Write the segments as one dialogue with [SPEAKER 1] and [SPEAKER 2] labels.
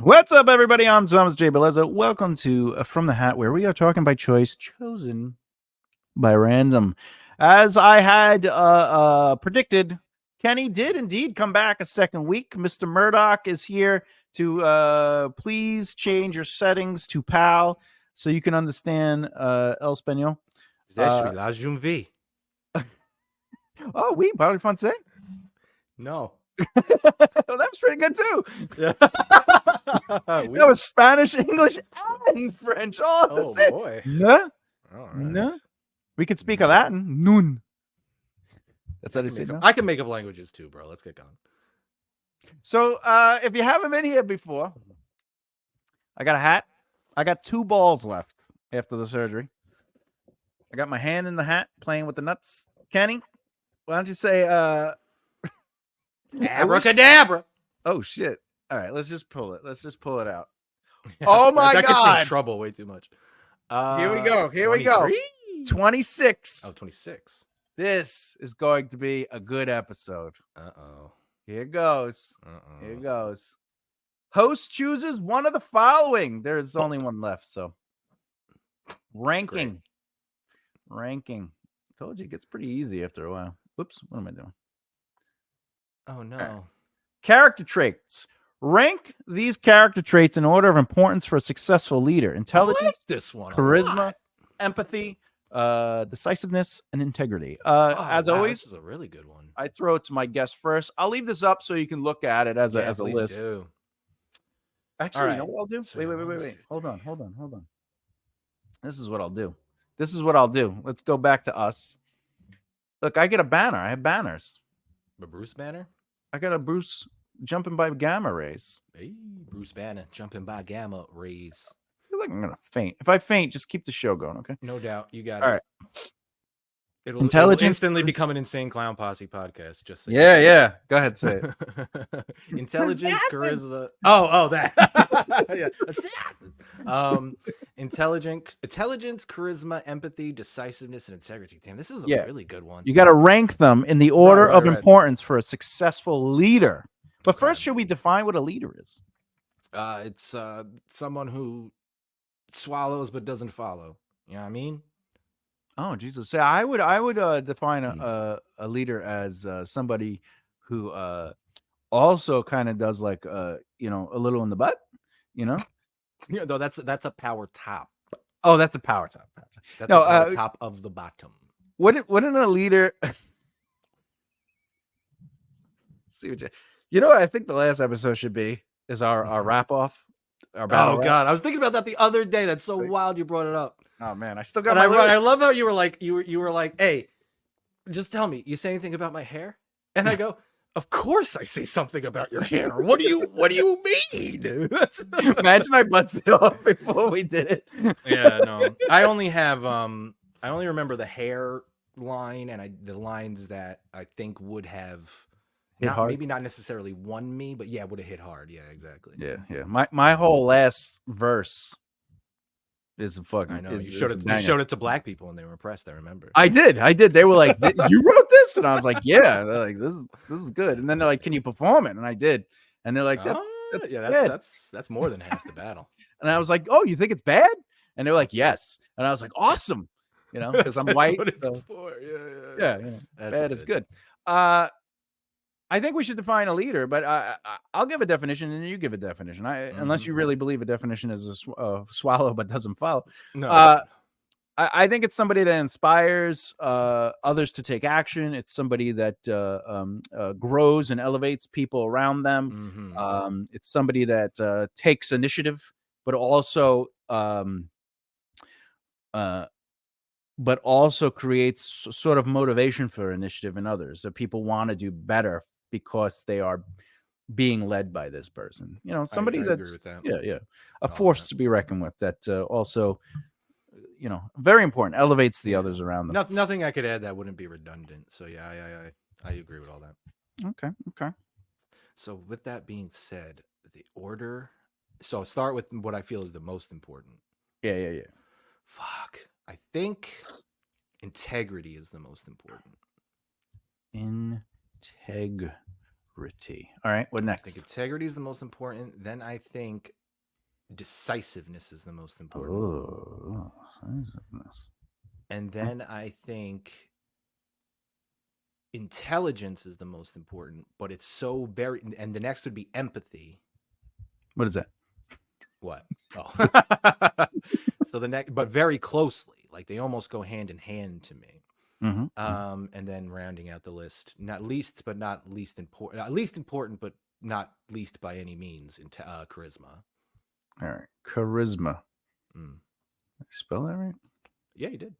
[SPEAKER 1] What's up, everybody? I'm Thomas J. Bellezza. Welcome to From the Hat, where we are talking by choice, chosen by random. As I had predicted, Kenny did indeed come back a second week. Mr. Murdock is here to please change your settings to PAL so you can understand El Español.
[SPEAKER 2] Je suis là, je me vis.
[SPEAKER 1] Oh, oui, parle français?
[SPEAKER 2] No.
[SPEAKER 1] Well, that was pretty good too.
[SPEAKER 2] Yeah.
[SPEAKER 1] That was Spanish, English, and French all at the same.
[SPEAKER 2] Boy.
[SPEAKER 1] No,
[SPEAKER 2] All right.
[SPEAKER 1] no. We could speak a Latin. Nun. That's how they say it now.
[SPEAKER 2] I can make up languages too, bro. Let's get going.
[SPEAKER 1] So, if you haven't been here before, I got a hat. I got 2 balls left after the surgery. I got my hand in the hat playing with the nuts. Kenny, why don't you say
[SPEAKER 2] Abracadabra.
[SPEAKER 1] Oh shit. All right, let's just pull it. Let's just pull it out. Oh my
[SPEAKER 2] that gets me
[SPEAKER 1] God.
[SPEAKER 2] in trouble way too much.
[SPEAKER 1] Here we go. Here
[SPEAKER 2] 23?
[SPEAKER 1] we go. 26.
[SPEAKER 2] Oh, 26.
[SPEAKER 1] This is going to be a good episode.
[SPEAKER 2] Uh-oh.
[SPEAKER 1] Here goes.
[SPEAKER 2] Uh-oh.
[SPEAKER 1] Here goes. Host chooses one of the following. There's only one left, so. Ranking.
[SPEAKER 2] Great.
[SPEAKER 1] Ranking. Told you it gets pretty easy after a while. Whoops, what am I doing?
[SPEAKER 2] Oh, no.
[SPEAKER 1] Right. Character traits. Rank these character traits in order of importance for a successful leader. Intelligence,
[SPEAKER 2] I like this one
[SPEAKER 1] charisma, empathy, decisiveness, and integrity. As always,
[SPEAKER 2] this is a really good one.
[SPEAKER 1] I throw it to my guest first. I'll leave this up so you can look at it as a list.
[SPEAKER 2] Do.
[SPEAKER 1] Actually,
[SPEAKER 2] right.
[SPEAKER 1] You know what I'll do?
[SPEAKER 2] So
[SPEAKER 1] Wait. Hold on. This is what I'll do. Let's go back to us. Look, I get a banner. I have banners.
[SPEAKER 2] The Bruce Banner?
[SPEAKER 1] I got a Bruce jumping by gamma rays.
[SPEAKER 2] Hey, Bruce Banner jumping by gamma rays.
[SPEAKER 1] I feel like I'm going to faint. If I faint, just keep the show going, okay?
[SPEAKER 2] No doubt. You got
[SPEAKER 1] All
[SPEAKER 2] it.
[SPEAKER 1] right.
[SPEAKER 2] It'll instantly become an Insane Clown Posse podcast. Just so
[SPEAKER 1] yeah. Go ahead, say it.
[SPEAKER 2] Intelligence, charisma. Oh, that. Intelligence, charisma, empathy, decisiveness, and integrity. Damn, this is a really good one.
[SPEAKER 1] You got to rank them in the order of importance for a successful leader. But first, should we define what a leader is?
[SPEAKER 2] It's someone who swallows but doesn't follow. You know what I mean?
[SPEAKER 1] Oh, Jesus. So I would define a leader as somebody who also kind of does like a little in the butt,
[SPEAKER 2] Yeah, no, that's a power top.
[SPEAKER 1] Oh, that's a power top.
[SPEAKER 2] That's a power top of the bottom.
[SPEAKER 1] Wouldn't a leader see what what I think the last episode should be is our wrap off.
[SPEAKER 2] God, I was thinking about that the other day. That's so wild you brought it up.
[SPEAKER 1] Oh man, I still got.
[SPEAKER 2] And I love how you were like, hey, just tell me. You say anything about my hair? And I go, of course I say something about your hair. What do you mean?
[SPEAKER 1] Imagine I busted it off before we did it.
[SPEAKER 2] Yeah, no. I only remember the hair line and the lines that I think would have maybe not necessarily won me, but would have hit hard. Yeah, exactly.
[SPEAKER 1] Yeah. My whole last verse is fucking.
[SPEAKER 2] I know. You showed it to black people and they were impressed. I remember.
[SPEAKER 1] I did. They were like, "You wrote this?" And I was like, "Yeah." They're like, "This is good." And then they're like, "Can you perform it?" And I did. And they're like,
[SPEAKER 2] "That's more than half the battle."
[SPEAKER 1] And I was like, "Oh, you think it's bad?" And they were like, "Yes." And I was like, "Awesome," because I'm white. Yeah. Bad is good. I think we should define a leader, but I'll give a definition and you give a definition. Unless you really believe a definition is a swallow but doesn't follow.
[SPEAKER 2] No.
[SPEAKER 1] I think it's somebody that inspires others to take action. It's somebody that grows and elevates people around them.
[SPEAKER 2] Mm-hmm.
[SPEAKER 1] It's somebody that takes initiative, but also creates sort of motivation for initiative in others. That people want to do better because they are being led by this person. Somebody that's a force to be reckoned with. That also, very important. Elevates the others around them.
[SPEAKER 2] Nothing I could add that wouldn't be redundant. So I agree with all that.
[SPEAKER 1] Okay.
[SPEAKER 2] So with that being said, the order. So I'll start with what I feel is the most important.
[SPEAKER 1] Yeah.
[SPEAKER 2] Fuck. I think integrity is the most important.
[SPEAKER 1] Integrity. All right. What next?
[SPEAKER 2] I think integrity is the most important. Then I think decisiveness is the most important.
[SPEAKER 1] Oh, decisiveness.
[SPEAKER 2] And then I think intelligence is the most important, but it's so very, and the next would be empathy.
[SPEAKER 1] What is that?
[SPEAKER 2] What? Oh. So the next, but very closely, like they almost go hand in hand to me. And then rounding out the list, not least, but not least important, least important, but not least by any means, in charisma.
[SPEAKER 1] All right. Charisma. Did I spell that right?
[SPEAKER 2] Yeah, you did.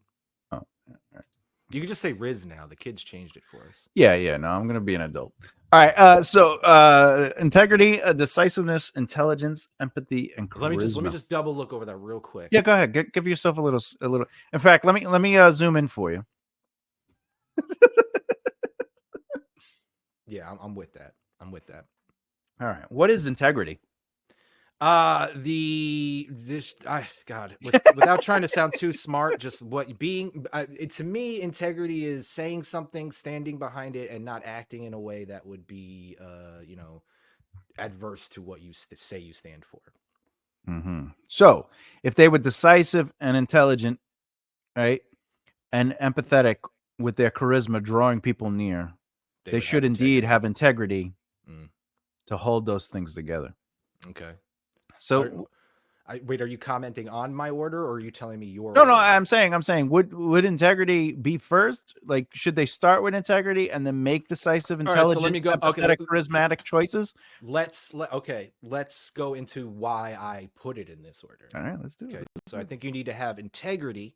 [SPEAKER 1] Oh, all right.
[SPEAKER 2] You can just say Riz now. The kids changed it for us.
[SPEAKER 1] Yeah. No, I'm gonna be an adult. All right. So integrity, decisiveness, intelligence, empathy, and charisma.
[SPEAKER 2] Let me just double look over that real quick.
[SPEAKER 1] Yeah, go ahead. Give yourself a little. In fact, let me zoom in for you.
[SPEAKER 2] Yeah, I'm with that.
[SPEAKER 1] All right. What is integrity?
[SPEAKER 2] God, without trying to sound too smart, just what being to me, integrity is saying something, standing behind it, and not acting in a way that would be adverse to what you say you stand for.
[SPEAKER 1] So if they were decisive and intelligent, right, and empathetic with their charisma, drawing people near, they should indeed have integrity to hold those things together.
[SPEAKER 2] Okay.
[SPEAKER 1] So,
[SPEAKER 2] wait, are you commenting on my order, or are you telling me your
[SPEAKER 1] No,
[SPEAKER 2] order?
[SPEAKER 1] I'm saying, would integrity be first? Like, should they start with integrity and then make decisive, intelligent,
[SPEAKER 2] so let me go.
[SPEAKER 1] empathetic, charismatic choices?
[SPEAKER 2] Let's go into why I put it in this order.
[SPEAKER 1] All right, let's do it.
[SPEAKER 2] So I think you need to have integrity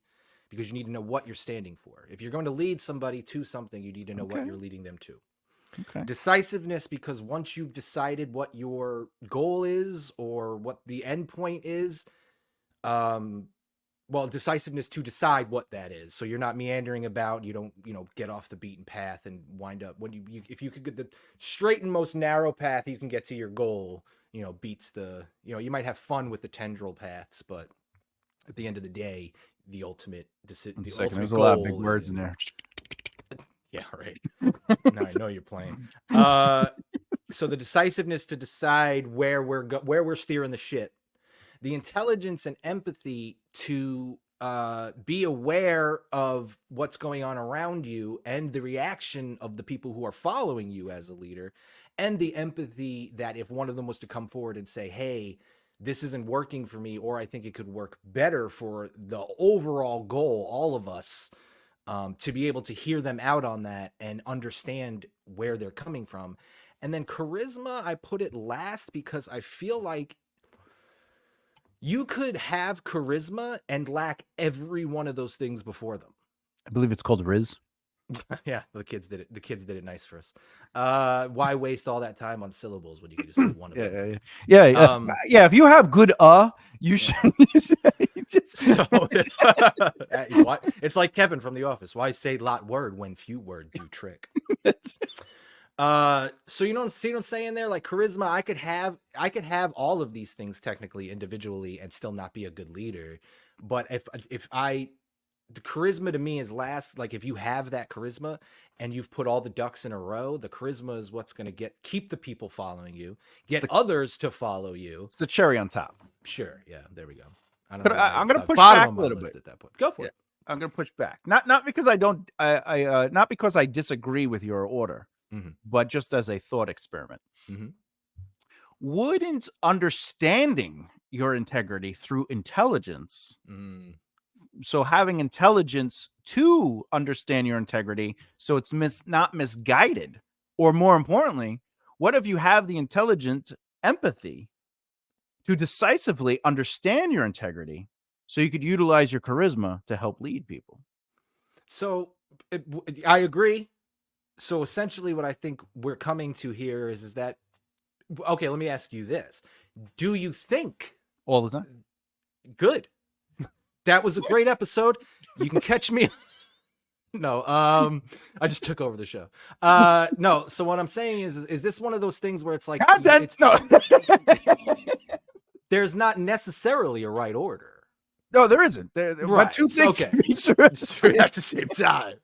[SPEAKER 2] because you need to know what you're standing for. If you're going to lead somebody to something, you need to know what you're leading them to.
[SPEAKER 1] Okay.
[SPEAKER 2] Decisiveness, because once you've decided what your goal is or what the end point is, decisiveness to decide what that is. So you're not meandering about. You don't, get off the beaten path and wind up when if you could get the straight and most narrow path you can get to your goal, beats the, you might have fun with the tendril paths, but at the end of the day, the ultimate decision.
[SPEAKER 1] There's a lot of big words in there.
[SPEAKER 2] Yeah, right. Now I know you're playing. So the decisiveness to decide where we're steering the ship, the intelligence and empathy to be aware of what's going on around you and the reaction of the people who are following you as a leader, and the empathy that if one of them was to come forward and say, "Hey, this isn't working for me," or "I think it could work better for the overall goal, all of us." To be able to hear them out on that and understand where they're coming from. And then charisma, I put it last because I feel like you could have charisma and lack every one of those things before them.
[SPEAKER 1] I believe it's called Riz.
[SPEAKER 2] Yeah, the kids did it nice for us. Why waste all that time on syllables when you could just say one of them?
[SPEAKER 1] Yeah. If you have good you should just
[SPEAKER 2] it's like Kevin from The Office. Why say lot word when few word do trick? So see what I'm saying there? Like charisma, I could have all of these things technically individually and still not be a good leader. But the charisma to me is last. Like if you have that charisma and you've put all the ducks in a row, the charisma is what's going to keep the people following you, get others to follow you.
[SPEAKER 1] It's the cherry on top.
[SPEAKER 2] Sure. Yeah. There we go.
[SPEAKER 1] I'm going to push back a little bit
[SPEAKER 2] at that point. Go for it.
[SPEAKER 1] I'm going to push back. Not because I don't, not because I disagree with your order, but just as a thought experiment. Wouldn't understanding your integrity through intelligence, so having intelligence to understand your integrity, so it's not misguided, or more importantly, what if you have the intelligent empathy to decisively understand your integrity, so you could utilize your charisma to help lead people?
[SPEAKER 2] So I agree. So essentially what I think we're coming to here is that, okay, let me ask you this. Do you think
[SPEAKER 1] all the time?
[SPEAKER 2] Good. That was a great episode. You can catch me. No, I just took over the show. No. So what I'm saying is this one of those things where it's like
[SPEAKER 1] content?
[SPEAKER 2] There's not necessarily a right order.
[SPEAKER 1] No, there isn't. Right. But two things
[SPEAKER 2] at the same time.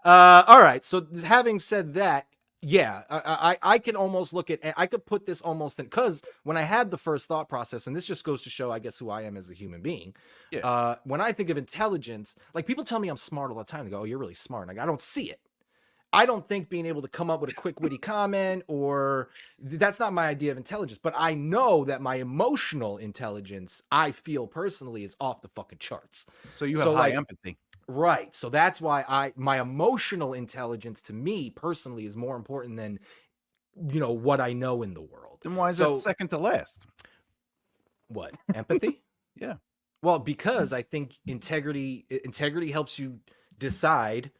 [SPEAKER 2] All right. So having said that, Yeah, I can almost look at, I could put this almost in, because when I had the first thought process, and this just goes to show, I guess, who I am as a human being.
[SPEAKER 1] Yeah.
[SPEAKER 2] When I think of intelligence, like people tell me I'm smart all the time. They go, "Oh, you're really smart." Like I don't see it. I don't think being able to come up with a quick witty comment or that's not my idea of intelligence, but I know that my emotional intelligence, I feel personally, is off the fucking charts.
[SPEAKER 1] So you have high empathy.
[SPEAKER 2] Right. So that's why my emotional intelligence to me personally is more important than, what I know in the world.
[SPEAKER 1] Then why is that second to last?
[SPEAKER 2] What? Empathy?
[SPEAKER 1] Yeah.
[SPEAKER 2] Well, because I think integrity helps you decide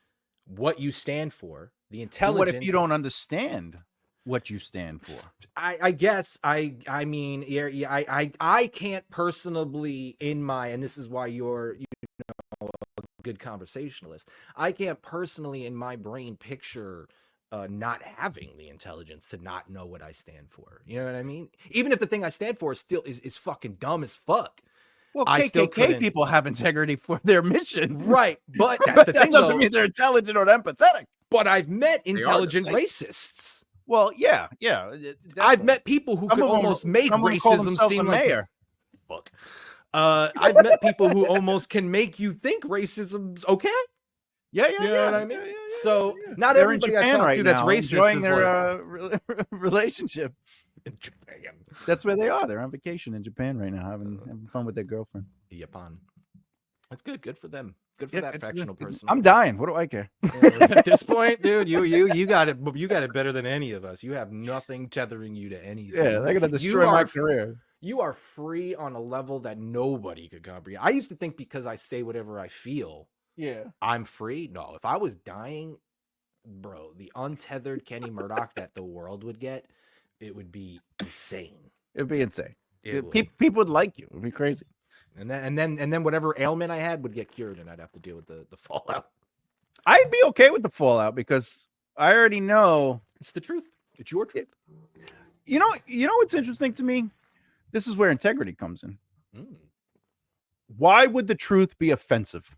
[SPEAKER 2] what you stand for. The intelligence.
[SPEAKER 1] What if you don't understand what you stand for?
[SPEAKER 2] I guess I mean, I can't personally and this is why you're a good conversationalist. I can't personally in my brain picture not having the intelligence to not know what I stand for. You know what I mean? Even if the thing I stand for is fucking dumb as fuck.
[SPEAKER 1] Well, KKK people have integrity for their mission.
[SPEAKER 2] Right. But that's the thing,
[SPEAKER 1] that doesn't mean they're intelligent or empathetic.
[SPEAKER 2] But I've met intelligent racists.
[SPEAKER 1] Well, yeah.
[SPEAKER 2] I've met people who could almost make racism seem like
[SPEAKER 1] mayor.
[SPEAKER 2] Fuck. I've met people who almost can make you think racism's okay.
[SPEAKER 1] Yeah.
[SPEAKER 2] You know what I mean? So not everybody I talk to that's racist
[SPEAKER 1] enjoying their relationship.
[SPEAKER 2] In Japan.
[SPEAKER 1] That's where they are. They're on vacation in Japan right now, having fun with their girlfriend.
[SPEAKER 2] Japan. That's good. Good for them. Good for that factional person.
[SPEAKER 1] I'm dying. What do I care?
[SPEAKER 2] At this point, dude, you got it. You got it better than any of us. You have nothing tethering you to anything.
[SPEAKER 1] Yeah, they're gonna destroy my career.
[SPEAKER 2] You are free on a level that nobody could comprehend. I used to think because I say whatever I feel, I'm free. No, if I was dying, bro, the untethered Kenny Murdock that the world would get, it would be insane.
[SPEAKER 1] It'd be insane. People would like you. It'd be crazy.
[SPEAKER 2] And then whatever ailment I had would get cured, and I'd have to deal with the fallout.
[SPEAKER 1] I'd be okay with the fallout because I already know
[SPEAKER 2] it's the truth. It's your truth.
[SPEAKER 1] You know what's interesting to me? This is where integrity comes in. Why would the truth be offensive?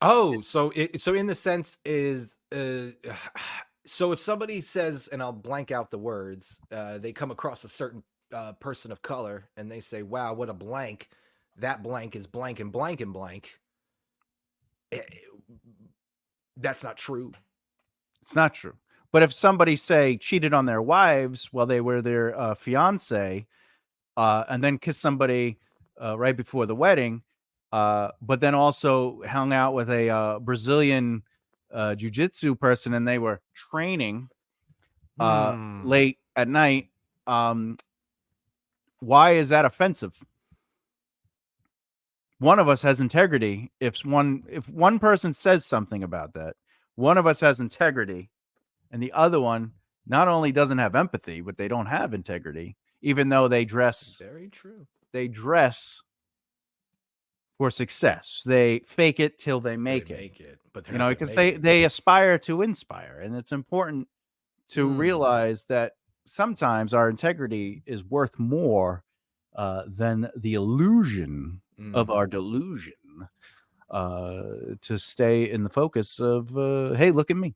[SPEAKER 2] Oh, so in the sense is so if somebody says, and I'll blank out the words, they come across a certain person of color and they say, "Wow, what a blank! That blank is blank and blank and blank." That's not true.
[SPEAKER 1] It's not true. But if somebody say cheated on their wives while they were their fiance, and then kissed somebody right before the wedding, but then also hung out with a Brazilian jiu-jitsu person and they were training late at night, why is that offensive? One of us has integrity. If one person says something about that, one of us has integrity, and the other one not only doesn't have empathy, but they don't have integrity, even though they dress.
[SPEAKER 2] Very true.
[SPEAKER 1] They dress for success. They fake it till they make it.
[SPEAKER 2] But
[SPEAKER 1] because they aspire to inspire, and it's important to realize that sometimes our integrity is worth more than the illusion of our delusion. To stay in the focus of, hey, look at me.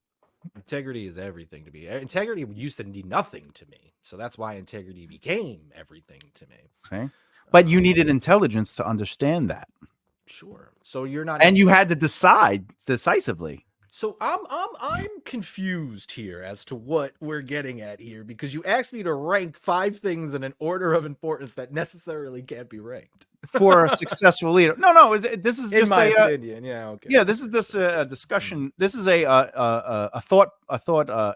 [SPEAKER 2] Integrity is everything to me. Integrity used to be nothing to me, so that's why integrity became everything to me.
[SPEAKER 1] Okay, but you needed intelligence to understand that.
[SPEAKER 2] Sure. So you're not,
[SPEAKER 1] and you had to decide decisively.
[SPEAKER 2] So I'm confused here as to what we're getting at here, because you asked me to rank 5 things in an order of importance that necessarily can't be ranked
[SPEAKER 1] for a successful leader. No, this is just
[SPEAKER 2] in my opinion. Yeah, okay.
[SPEAKER 1] Yeah, this is discussion. This is a thought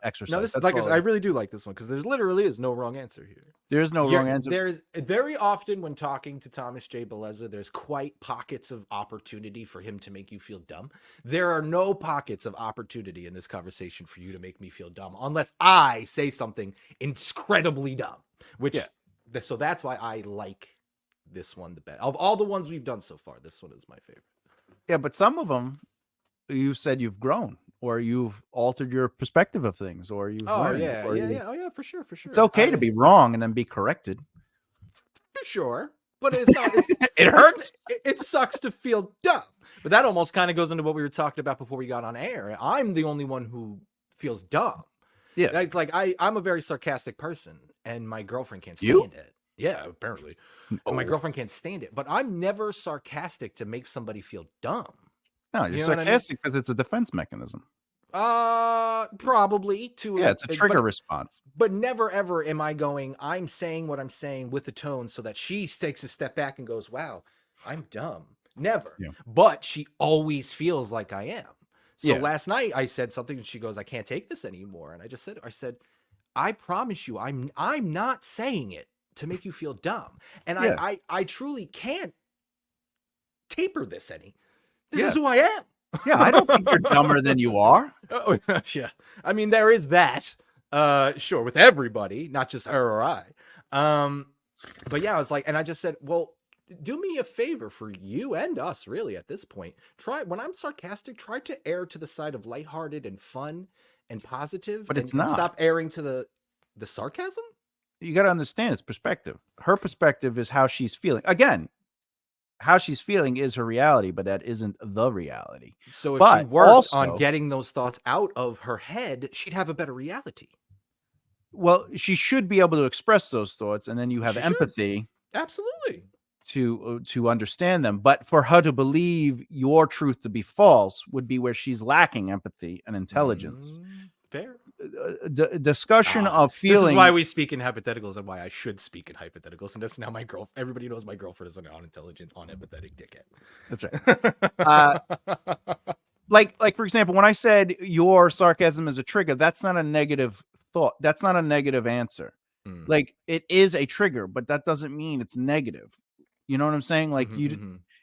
[SPEAKER 1] exercise.
[SPEAKER 2] No, this is like I really do like this one because there literally is no wrong answer here.
[SPEAKER 1] There is no wrong answer.
[SPEAKER 2] There's very often when talking to Thomas J. Bellezza, there's quite pockets of opportunity for him to make you feel dumb. There are no pockets of opportunity in this conversation for you to make me feel dumb unless I say something incredibly dumb. So that's why I like this one the best. Of all the ones we've done so far, this one is my favorite.
[SPEAKER 1] Yeah, but some of them you said you've grown, or you've altered your perspective of things, or you've learned.
[SPEAKER 2] Oh yeah, for sure.
[SPEAKER 1] It's okay to be wrong and then be corrected.
[SPEAKER 2] For sure, but it's not.
[SPEAKER 1] It hurts.
[SPEAKER 2] It sucks to feel dumb. But that almost kind of goes into what we were talking about before we got on air. I'm the only one who feels dumb.
[SPEAKER 1] Yeah.
[SPEAKER 2] Like I'm a very sarcastic person, and my girlfriend can't
[SPEAKER 1] You?
[SPEAKER 2] stand it. Yeah, apparently. And my
[SPEAKER 1] No.
[SPEAKER 2] girlfriend can't stand it. But I'm never sarcastic to make somebody feel dumb.
[SPEAKER 1] No, you're
[SPEAKER 2] You know what I mean?
[SPEAKER 1] sarcastic because it's a defense mechanism.
[SPEAKER 2] Probably to
[SPEAKER 1] Yeah, it's a trigger response.
[SPEAKER 2] But never ever am I going, I'm saying what I'm saying with a tone so that she takes a step back and goes, wow, I'm dumb. Never.
[SPEAKER 1] Yeah.
[SPEAKER 2] But she always feels like I am. So
[SPEAKER 1] Yeah.
[SPEAKER 2] last night I said something and she goes, I can't take this anymore. And I said, I promise you, I'm not saying it to make you feel dumb. And
[SPEAKER 1] Yeah.
[SPEAKER 2] I truly can't taper this any. This
[SPEAKER 1] Yeah.
[SPEAKER 2] is who I am.
[SPEAKER 1] Yeah, I don't think you're dumber than you are.
[SPEAKER 2] Oh, yeah. I mean, there is that. Sure, with everybody, not just her or I. But yeah, I was like, and I just said, well, do me a favor for you and us, really, at this point. Try, when I'm sarcastic, try to err to the side of lighthearted and fun and positive.
[SPEAKER 1] But it's
[SPEAKER 2] and
[SPEAKER 1] not.
[SPEAKER 2] Stop erring to the sarcasm.
[SPEAKER 1] You got to understand it's perspective. Her perspective is how she's feeling. Again, how she's feeling is her reality, but that isn't the reality.
[SPEAKER 2] So if
[SPEAKER 1] But
[SPEAKER 2] she worked
[SPEAKER 1] also,
[SPEAKER 2] on getting those thoughts out of her head, she'd have a better reality.
[SPEAKER 1] well, she should be able to express those thoughts, and then you have
[SPEAKER 2] She
[SPEAKER 1] empathy
[SPEAKER 2] Absolutely.
[SPEAKER 1] to understand them. But for her to believe your truth to be false would be where she's lacking empathy and intelligence.
[SPEAKER 2] Fair.
[SPEAKER 1] Discussion of feelings.
[SPEAKER 2] This is why we speak in hypotheticals and why I should speak in hypotheticals. And that's now my girl. Everybody knows my girlfriend is an unintelligent, unempathetic dickhead.
[SPEAKER 1] That's right. Like for example, when I said your sarcasm is a trigger, that's not a negative thought. That's not a negative answer. Like it is a trigger, but that doesn't mean it's negative. You know what I'm saying? Like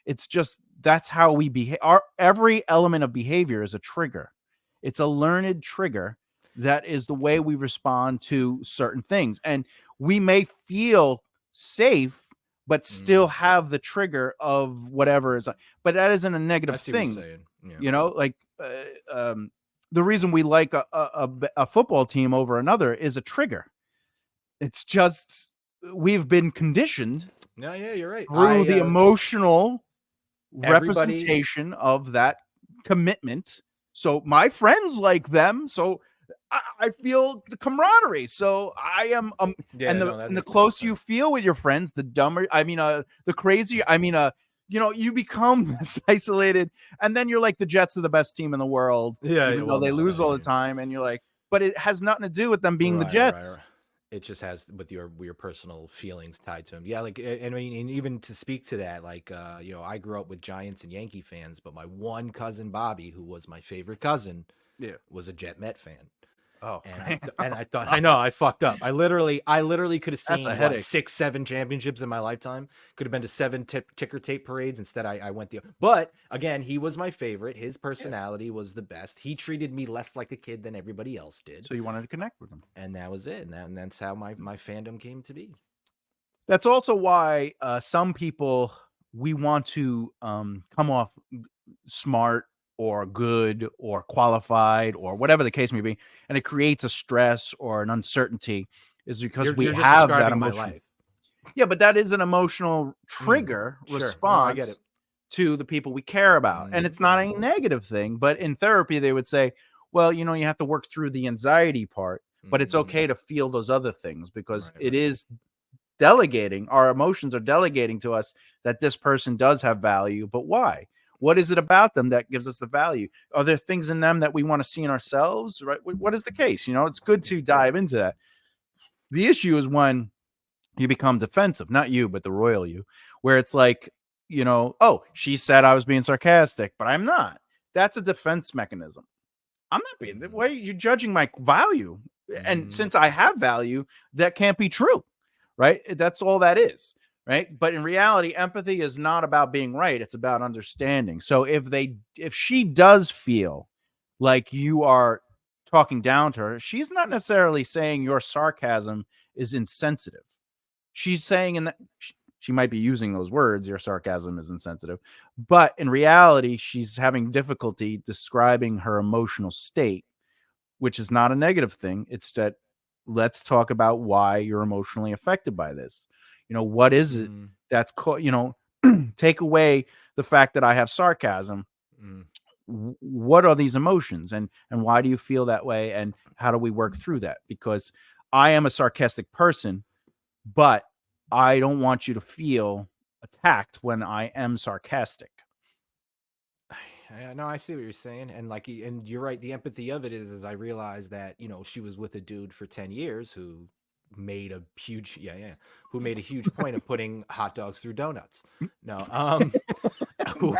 [SPEAKER 1] it's just that's how we behave. Every element of behavior is a trigger. It's a learned trigger. That is the way we respond to certain things. And we may feel safe, but still have the trigger of whatever is. But that isn't a negative thing.
[SPEAKER 2] Yeah.
[SPEAKER 1] You know, like the reason we like a football team over another is a trigger. It's just we've been conditioned.
[SPEAKER 2] Yeah, you're right.
[SPEAKER 1] Through the emotional representation of that commitment. So my friends like them. So I feel the camaraderie. So I am, and the closer you feel with your friends, the dumber. I mean, the crazier. I mean, you know, you become isolated, and then you're like the Jets are the best team in the world.
[SPEAKER 2] Yeah,
[SPEAKER 1] well, they lose all the time, and you're like, but it has nothing to do with them being the Jets.
[SPEAKER 2] Right. It just has with your personal feelings tied to them. Yeah, like, and I mean, and even to speak to that, like, you know, I grew up with Giants and Yankee fans, but my one cousin Bobby, who was my favorite cousin, was a Jet Met fan.
[SPEAKER 1] Oh,
[SPEAKER 2] and I thought, I know, I fucked up. I literally could have seen
[SPEAKER 1] what,
[SPEAKER 2] 6, 7 championships in my lifetime. Could have been to 7 ticker tape parades. Instead, I went but again, he was my favorite. His personality was the best. He treated me less like a kid than everybody else did.
[SPEAKER 1] So you wanted to connect with him,
[SPEAKER 2] and that was it. And that's how my fandom came to be.
[SPEAKER 1] That's also why some people we want to come off smart or good or qualified or whatever the case may be, and it creates a stress or an uncertainty is because we have that emotion. Yeah, but that is an emotional trigger response to the people we care about. And it's not a negative thing, but in therapy they would say, well, you know, you have to work through the anxiety part, but it's okay to feel those other things because it is delegating. Our emotions are delegating to us that this person does have value, but why? What is it about them that gives us the value? Are there things in them that we want to see in ourselves? Right? What is the case? You know, it's good to dive into that. The issue is when you become defensive, not you, but the royal you, where it's like, you know, oh, she said I was being sarcastic, but I'm not. That's a defense mechanism. I'm not being. Why are you judging my value? And since I have value, that can't be true, right? That's all that is. Right. But in reality, empathy is not about being right. It's about understanding. So if she does feel like you are talking down to her, she's not necessarily saying your sarcasm is insensitive. She's saying in that she might be using those words, your sarcasm is insensitive. But in reality, she's having difficulty describing her emotional state, which is not a negative thing. It's that let's talk about why you're emotionally affected by this. You know, what is it that's, you know, take away the fact that I have sarcasm. What are these emotions, and why do you feel that way, and how do we work through that? Because I am a sarcastic person, but I don't want you to feel attacked when I am sarcastic.
[SPEAKER 2] No, I see what you're saying, and and you're right. The empathy of it is I realized that she was with a dude for 10 years who made a huge who made a huge point of putting hot dogs through donuts. No, who,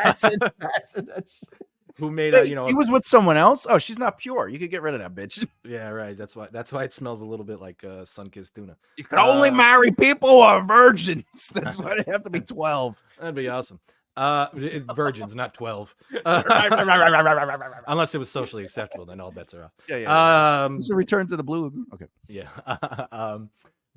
[SPEAKER 2] who made
[SPEAKER 1] Wait, he was with someone else? Oh, she's not pure. You could get rid of that bitch.
[SPEAKER 2] Yeah, right. That's why it smells a little bit like sun-kissed tuna.
[SPEAKER 1] You can only marry people who are virgins. That's why they have to be 12.
[SPEAKER 2] That'd be awesome. Virgins, not 12. Unless it was socially acceptable, then all bets are off.
[SPEAKER 1] Yeah. It's a return to the blue lagoon. Okay.
[SPEAKER 2] Yeah.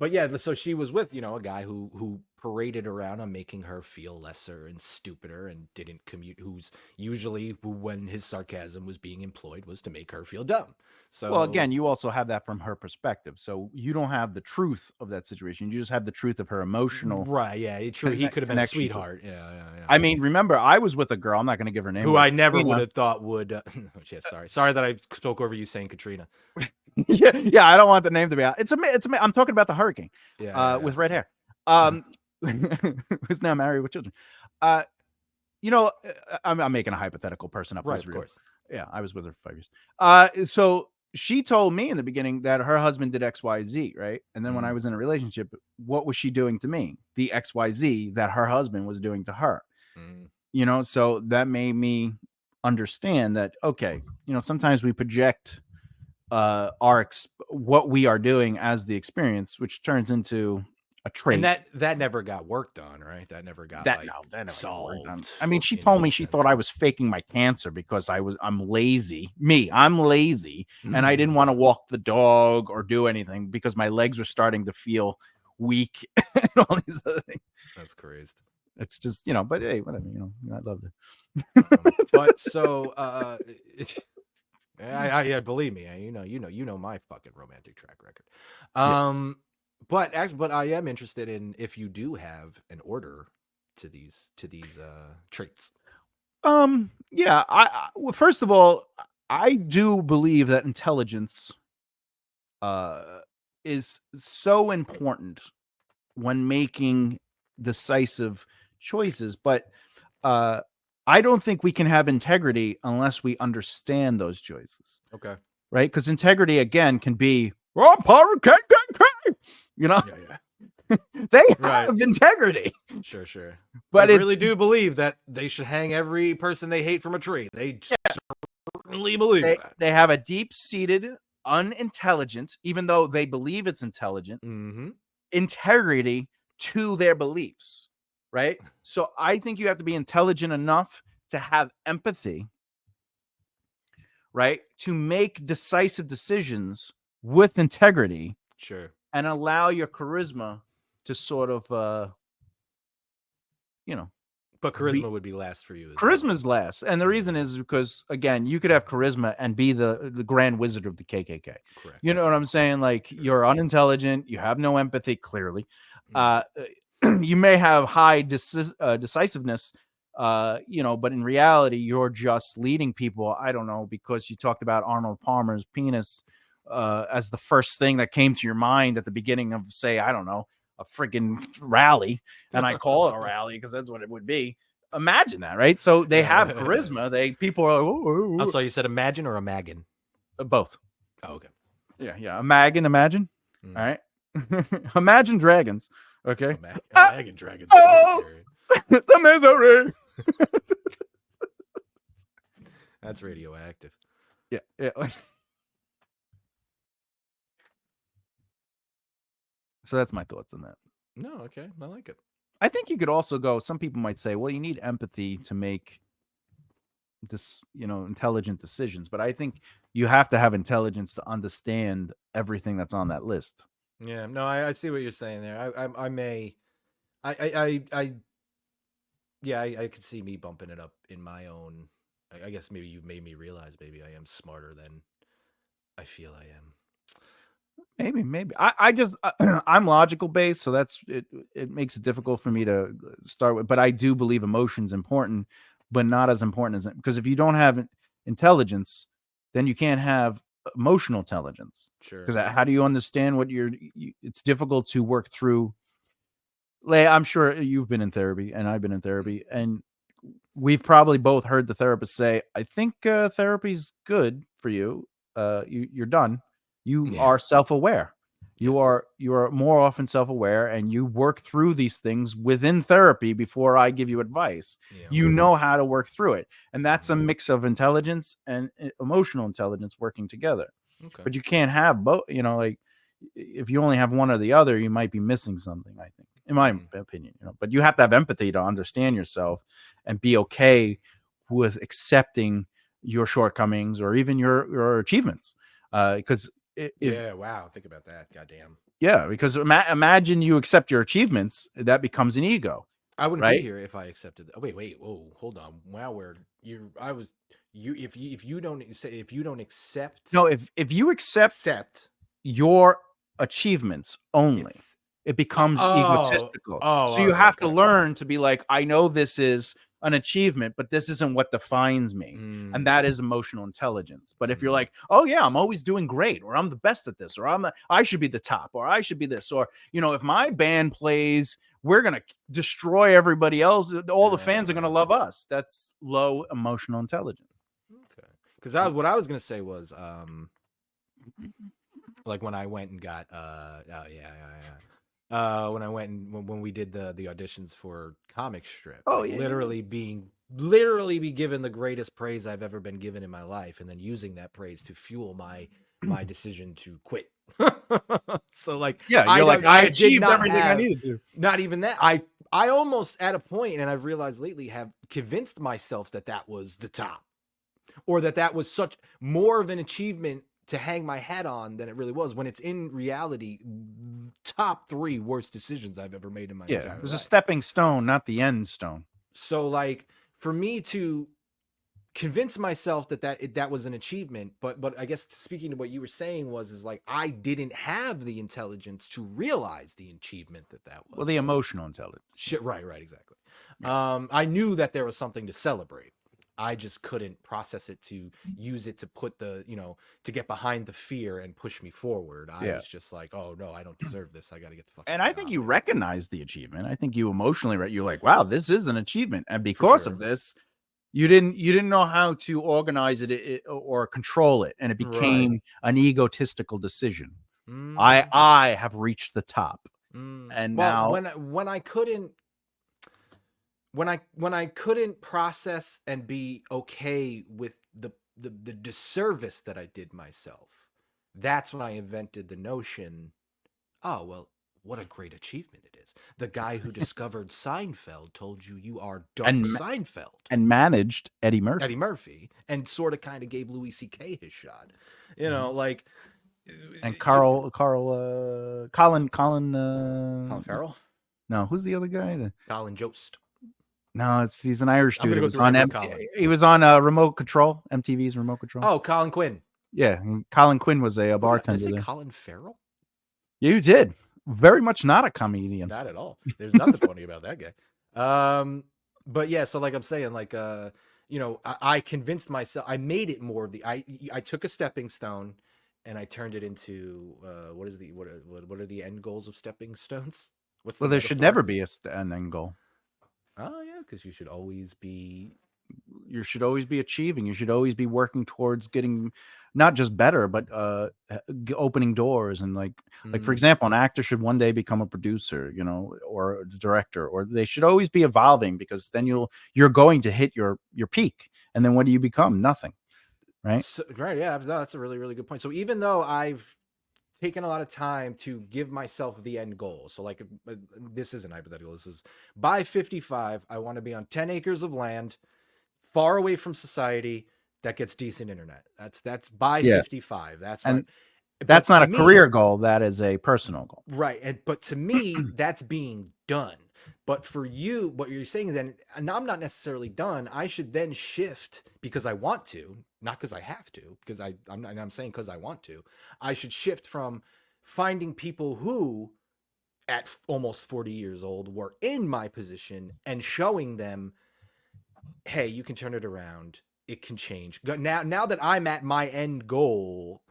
[SPEAKER 2] But yeah, so she was with, a guy who paraded around on making her feel lesser and stupider and didn't commute, who's usually, when his sarcasm was being employed, was to make her feel dumb. So,
[SPEAKER 1] well, again, you also have that from her perspective. So you don't have the truth of that situation. You just have the truth of her emotional.
[SPEAKER 2] Right. Yeah. True. He could have been a sweetheart. Yeah.
[SPEAKER 1] I mean, remember, I was with a girl. I'm not going to give her name.
[SPEAKER 2] Who I never would have thought would. Sorry that I spoke over you saying Katrina.
[SPEAKER 1] yeah. I don't want the name to be out. I'm talking about the hurricane. With red hair. Who's now married with children. I'm making a hypothetical person up.
[SPEAKER 2] Right. Of course.
[SPEAKER 1] Yeah. I was with her for 5 years. So she told me in the beginning that her husband did XYZ, right? And then when I was in a relationship, what was she doing to me? The XYZ that her husband was doing to her. So that made me understand that, okay, sometimes we project what we are doing as the experience, which turns into a trait.
[SPEAKER 2] And that never got worked on, right? That never got solved.
[SPEAKER 1] I mean, she told me she thought I was faking my cancer because I'm lazy. I'm lazy, and I didn't want to walk the dog or do anything because my legs were starting to feel weak and all these other things.
[SPEAKER 2] That's crazy.
[SPEAKER 1] It's just, but hey, whatever, I loved
[SPEAKER 2] it. But so yeah, believe me, you know my fucking romantic track record. But I am interested in if you do have an order to these traits.
[SPEAKER 1] Yeah. Well, first of all, I do believe that intelligence is so important when making decisive choices, but I don't think we can have integrity unless we understand those choices.
[SPEAKER 2] Okay.
[SPEAKER 1] Right? Because integrity, again, can be, oh, pirate, they have integrity.
[SPEAKER 2] Sure.
[SPEAKER 1] But
[SPEAKER 2] I really do believe that they should hang every person they hate from a tree. They certainly believe that.
[SPEAKER 1] They have a deep-seated, unintelligent, even though they believe it's intelligent, integrity to their beliefs, right? So I think you have to be intelligent enough to have empathy, right? To make decisive decisions with integrity.
[SPEAKER 2] Sure.
[SPEAKER 1] And allow your charisma to sort of,
[SPEAKER 2] But charisma would be last for you.
[SPEAKER 1] Charisma's last. And the reason is because, again, you could have charisma and be the grand wizard of the KKK.
[SPEAKER 2] Correct.
[SPEAKER 1] You know what I'm saying? Like, you're unintelligent. You have no empathy, clearly. You may have high decisiveness, but in reality, you're just leading people. I don't know, because you talked about Arnold Palmer's penis as the first thing that came to your mind at the beginning of, say, I don't know, a friggin' rally, and I call it a rally because that's what it would be. Imagine that, right? So they have charisma. People are like, oh.
[SPEAKER 2] I'm sorry, you said imagine or imagine?
[SPEAKER 1] Both.
[SPEAKER 2] Oh, okay.
[SPEAKER 1] Yeah. Imagine. All right. Imagine dragons. Okay.
[SPEAKER 2] Imagine dragons.
[SPEAKER 1] Oh, the misery.
[SPEAKER 2] That's radioactive.
[SPEAKER 1] Yeah. So that's my thoughts on that.
[SPEAKER 2] No, okay. I like it.
[SPEAKER 1] I think you could also go, some people might say, well, you need empathy to make this, intelligent decisions. But I think you have to have intelligence to understand everything that's on that list.
[SPEAKER 2] Yeah, no, I see what you're saying there. I could see me bumping it up in my own. I guess maybe you've made me realize maybe I am smarter than I feel I am.
[SPEAKER 1] Maybe. I just I'm logical based, so that's it. It makes it difficult for me to start with. But I do believe emotion's important, but not as important as because if you don't have intelligence, then you can't have emotional intelligence.
[SPEAKER 2] Sure.
[SPEAKER 1] Because how do you understand what it's difficult to work through. I'm sure you've been in therapy, and I've been in therapy, and we've probably both heard the therapist say, "I think therapy's good for you. You're done. You
[SPEAKER 2] Yeah.
[SPEAKER 1] are self-aware. You
[SPEAKER 2] Yes.
[SPEAKER 1] are more often self-aware, and you work through these things within therapy before I give you advice.
[SPEAKER 2] Yeah.
[SPEAKER 1] You know how to work through it, and that's a
[SPEAKER 2] Mhm.
[SPEAKER 1] mix of intelligence and emotional intelligence working together.
[SPEAKER 2] Okay.
[SPEAKER 1] But you can't have both. Like if you only have one or the other, you might be missing something. I think, in my opinion, but you have to have empathy to understand yourself and be okay with accepting your shortcomings or even your achievements. Because if
[SPEAKER 2] Yeah. Wow. Think about that. Goddamn.
[SPEAKER 1] because imagine you accept your achievements, that becomes an ego,
[SPEAKER 2] I wouldn't be
[SPEAKER 1] right?
[SPEAKER 2] here if I accepted. Oh, wait. Whoa. Hold on. Wow. Where you? I was. You. If you don't say if you don't accept
[SPEAKER 1] No, if you accept
[SPEAKER 2] accept
[SPEAKER 1] your achievements only,
[SPEAKER 2] it's.
[SPEAKER 1] it becomes egotistical. So you
[SPEAKER 2] Okay.
[SPEAKER 1] have to
[SPEAKER 2] Okay.
[SPEAKER 1] learn to be like, I know this is an achievement, but this isn't what defines me. And
[SPEAKER 2] Mm,
[SPEAKER 1] that is emotional intelligence. But if you're
[SPEAKER 2] mm,
[SPEAKER 1] like, oh yeah, I'm always doing great, or I'm the best at this, or I should be the top, or I should be this, or if my band plays, we're gonna destroy everybody else. All the fans are gonna love us. That's low emotional intelligence.
[SPEAKER 2] okay. Because what I was gonna say was like when I went and got oh yeah. When I went and when we did the auditions for comic strip,
[SPEAKER 1] Oh
[SPEAKER 2] like
[SPEAKER 1] yeah.
[SPEAKER 2] literally be given the greatest praise I've ever been given in my life, and then using that praise to fuel my decision to quit. So like
[SPEAKER 1] Yeah, you're like, I
[SPEAKER 2] I did
[SPEAKER 1] achieved
[SPEAKER 2] not
[SPEAKER 1] everything I
[SPEAKER 2] have,
[SPEAKER 1] needed to.
[SPEAKER 2] not even that. I almost at a point, and I've realized lately, have convinced myself that that was the top, or that was such more of an achievement to hang my hat on than it really was, when it's in reality top 3 worst decisions I've ever made in my
[SPEAKER 1] Yeah, it
[SPEAKER 2] entire
[SPEAKER 1] was a
[SPEAKER 2] life.
[SPEAKER 1] stepping stone, not the end stone.
[SPEAKER 2] So like for me to convince myself that was an achievement, but I guess speaking to what you were saying is like I didn't have the intelligence to realize the achievement that
[SPEAKER 1] Well, the
[SPEAKER 2] was.
[SPEAKER 1] emotional intelligence.
[SPEAKER 2] Shit, right, exactly.
[SPEAKER 1] Yeah.
[SPEAKER 2] I knew that there was something to celebrate. I just couldn't process it to use it to put to get behind the fear and push me forward. I
[SPEAKER 1] Yeah.
[SPEAKER 2] was just like, oh no, I don't deserve this. I got to get the fuck
[SPEAKER 1] And
[SPEAKER 2] out
[SPEAKER 1] I
[SPEAKER 2] of
[SPEAKER 1] think you
[SPEAKER 2] comedy.
[SPEAKER 1] recognize the achievement. I think you emotionally, right? You're like, wow, this is an achievement. And
[SPEAKER 2] For
[SPEAKER 1] because of
[SPEAKER 2] sure.
[SPEAKER 1] this, you didn't know how to organize it or control it. And it
[SPEAKER 2] Right.
[SPEAKER 1] became an egotistical decision. I
[SPEAKER 2] Mm,
[SPEAKER 1] I have reached the top. And
[SPEAKER 2] well,
[SPEAKER 1] now
[SPEAKER 2] when I couldn't when I couldn't process and be okay with the disservice that I did myself, that's when I invented the notion, oh, well, what a great achievement it is. The guy who discovered Seinfeld told you you are Dark
[SPEAKER 1] and
[SPEAKER 2] Seinfeld,
[SPEAKER 1] and managed Eddie
[SPEAKER 2] Eddie
[SPEAKER 1] Murphy.
[SPEAKER 2] Murphy, and sort of kind of gave Louis C.K. his shot.
[SPEAKER 1] Mhm.
[SPEAKER 2] Like
[SPEAKER 1] And
[SPEAKER 2] you,
[SPEAKER 1] Colin
[SPEAKER 2] Colin Farrell,
[SPEAKER 1] no, who's the other guy?
[SPEAKER 2] Colin Jost.
[SPEAKER 1] No, he's an Irish
[SPEAKER 2] I'm
[SPEAKER 1] dude.
[SPEAKER 2] gonna
[SPEAKER 1] It
[SPEAKER 2] go
[SPEAKER 1] was
[SPEAKER 2] through
[SPEAKER 1] on
[SPEAKER 2] every Colin.
[SPEAKER 1] He was on Remote Control, MTV's Remote Control.
[SPEAKER 2] Oh, Colin Quinn.
[SPEAKER 1] Yeah, and Colin Quinn was a
[SPEAKER 2] Did I
[SPEAKER 1] bartender
[SPEAKER 2] say
[SPEAKER 1] there.
[SPEAKER 2] Colin Farrell?
[SPEAKER 1] Yeah, you did. Very much not a comedian.
[SPEAKER 2] Not at all. There's nothing funny about that guy. But yeah, so like I'm saying, like I convinced myself. I made it more of the. I took a stepping stone, and I turned it into what are the end goals of stepping stones? What's the
[SPEAKER 1] Well, there should
[SPEAKER 2] metaphor?
[SPEAKER 1] never be an end goal.
[SPEAKER 2] Oh yeah, because you should always be.
[SPEAKER 1] You should always be achieving. You should always be working towards getting not just better, but opening doors. And like for
[SPEAKER 2] Mm,
[SPEAKER 1] example, an actor should one day become a producer, or a director, or they should always be evolving, because then you're going to hit your peak. And then what do you become? Nothing. Right.
[SPEAKER 2] so, right, yeah, no, that's a really really good point. So even though I've taken a lot of time to give myself the end goal. So like this isn't hypothetical. This is by 55, I want to be on 10 acres of land, far away from society, that gets decent internet. That's by
[SPEAKER 1] Yeah.
[SPEAKER 2] 55. That's what.
[SPEAKER 1] And
[SPEAKER 2] But
[SPEAKER 1] that's not
[SPEAKER 2] to
[SPEAKER 1] a career
[SPEAKER 2] me,
[SPEAKER 1] goal. That is a personal goal.
[SPEAKER 2] right, and but to me, that's being done. But for you, what you're saying then, and I'm not necessarily done. I should then shift because I want to, not because I have to. Because I'm saying because I want to. I should shift from finding people who at almost 40 years old were in my position and showing them, hey, you can turn it around. It can change. Now that I'm at my end goal,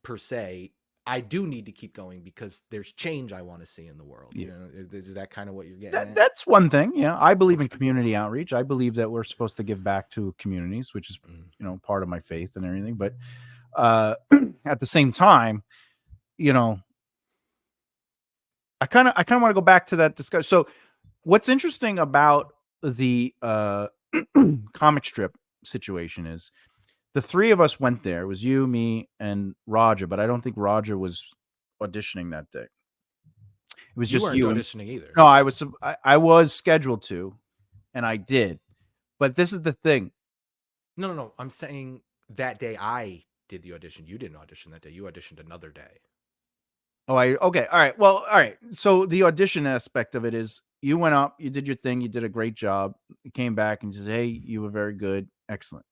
[SPEAKER 2] per se, I do need to keep going because there's change I want to see in the world.
[SPEAKER 1] Yeah.
[SPEAKER 2] You know, is that kind of what you're getting at?
[SPEAKER 1] That's one thing. Yeah. I believe in community outreach. I believe that we're supposed to give back to communities, which is, part of my faith and everything. But at the same time, I kind of want to go back to that discussion. So what's interesting about the comic strip situation is the three of us went there. It was you, me, and Roger, but I don't think Roger was auditioning that day. It was just you.
[SPEAKER 2] Auditioning either.
[SPEAKER 1] No, I was scheduled to, and I did. But this is the thing.
[SPEAKER 2] No. I'm saying that day I did the audition. You didn't audition that day. You auditioned another day.
[SPEAKER 1] Okay. All right. Well, all right. So the audition aspect of it is you went up, you did your thing, you did a great job. You came back and said, hey, you were very good. Excellent.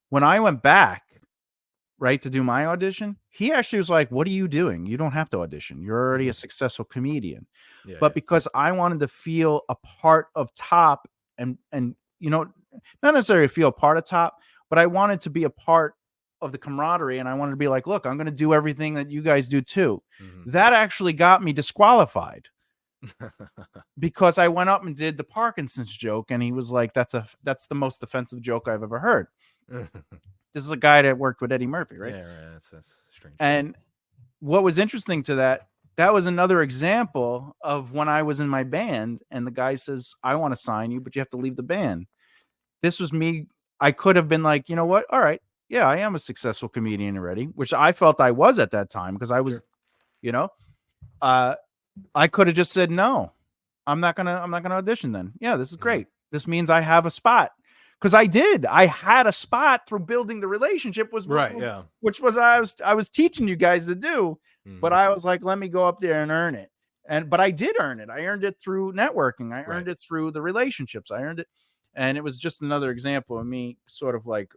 [SPEAKER 1] When I went back, right, to do my audition, he actually was like, what are you doing? You don't have to audition. You're already a successful comedian.
[SPEAKER 2] Yeah,
[SPEAKER 1] but because I wanted to feel a part of Top and not necessarily feel a part of Top, but I wanted to be a part of the camaraderie, and I wanted to be like, look, I'm going to do everything that you guys do too. That actually got me disqualified because I went up and did the Parkinson's joke, and he was like, that's the most offensive joke I've ever heard. This is a guy that worked with Eddie Murphy, right?
[SPEAKER 2] Yeah, right. That's strange.
[SPEAKER 1] And what was interesting to that was another example of when I was in my band and the guy says, I want to sign you, but you have to leave the band. This was me. I could have been like, you know what? All right. Yeah, I am a successful comedian already, which I felt I was at that time because I was, I could have just said, no, I'm not gonna audition then. Yeah, this is great. This means I have a spot. Because I had a spot through building the relationship which was I was teaching you guys to do, but I was like, let me go up there and earn it. But I did earn it. I earned it through networking. I earned it through the relationships. I earned it. And it was just another example of me sort of like,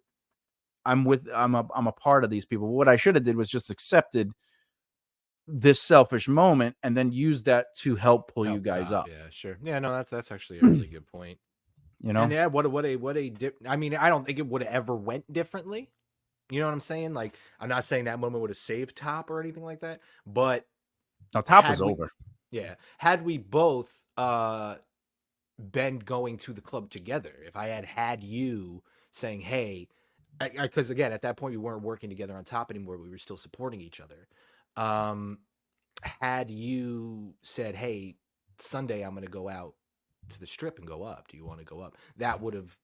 [SPEAKER 1] I'm a part of these people. What I should have did was just accepted this selfish moment and then use that to help pull you guys up.
[SPEAKER 2] Yeah, sure. Yeah, no, that's actually a really good point. And yeah, I mean, I don't think it would have ever went differently. You know what I'm saying? Like, I'm not saying that moment would have saved Top or anything like that, but
[SPEAKER 1] no, Top was over.
[SPEAKER 2] Yeah, had we both been going to the club together, if I had you saying, hey, because again, at that point we weren't working together on Top anymore, we were still supporting each other. Had you said, hey, Sunday I'm going to go out to the strip and go up, do you want to go up? That would have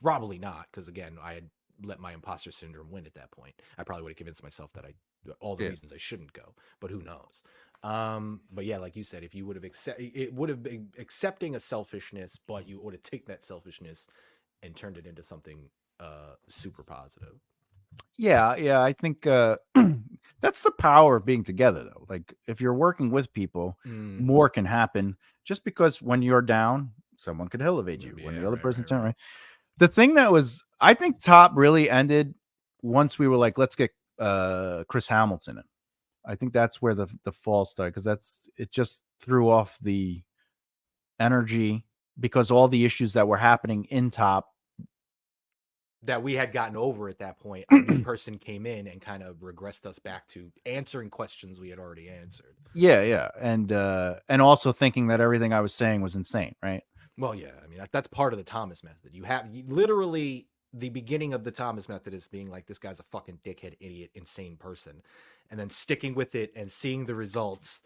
[SPEAKER 2] probably not, because again, I had let my imposter syndrome win at that point. I probably would have convinced myself that all the reasons I shouldn't go, but who knows? But yeah, like you said, if you would have it would have been accepting a selfishness, but you would have taken that selfishness and turned it into something super positive.
[SPEAKER 1] Yeah, I think that's the power of being together, though. Like, if you're working with people, more can happen. Just because when you're down, someone could elevate you. When the other person's down, right? The thing that was, I think, Top really ended once we were like, let's get Chris Hamilton in. I think that's where the fall started, because it just threw off the energy, because all the issues that were happening in Top
[SPEAKER 2] that we had gotten over at that point, a new person came in and kind of regressed us back to answering questions we had already answered.
[SPEAKER 1] Yeah. And also thinking that everything I was saying was insane, right?
[SPEAKER 2] Well, yeah. I mean, that's part of the Thomas method. Literally the beginning of the Thomas method is being like, this guy's a fucking dickhead, idiot, insane person. And then sticking with it and seeing the results.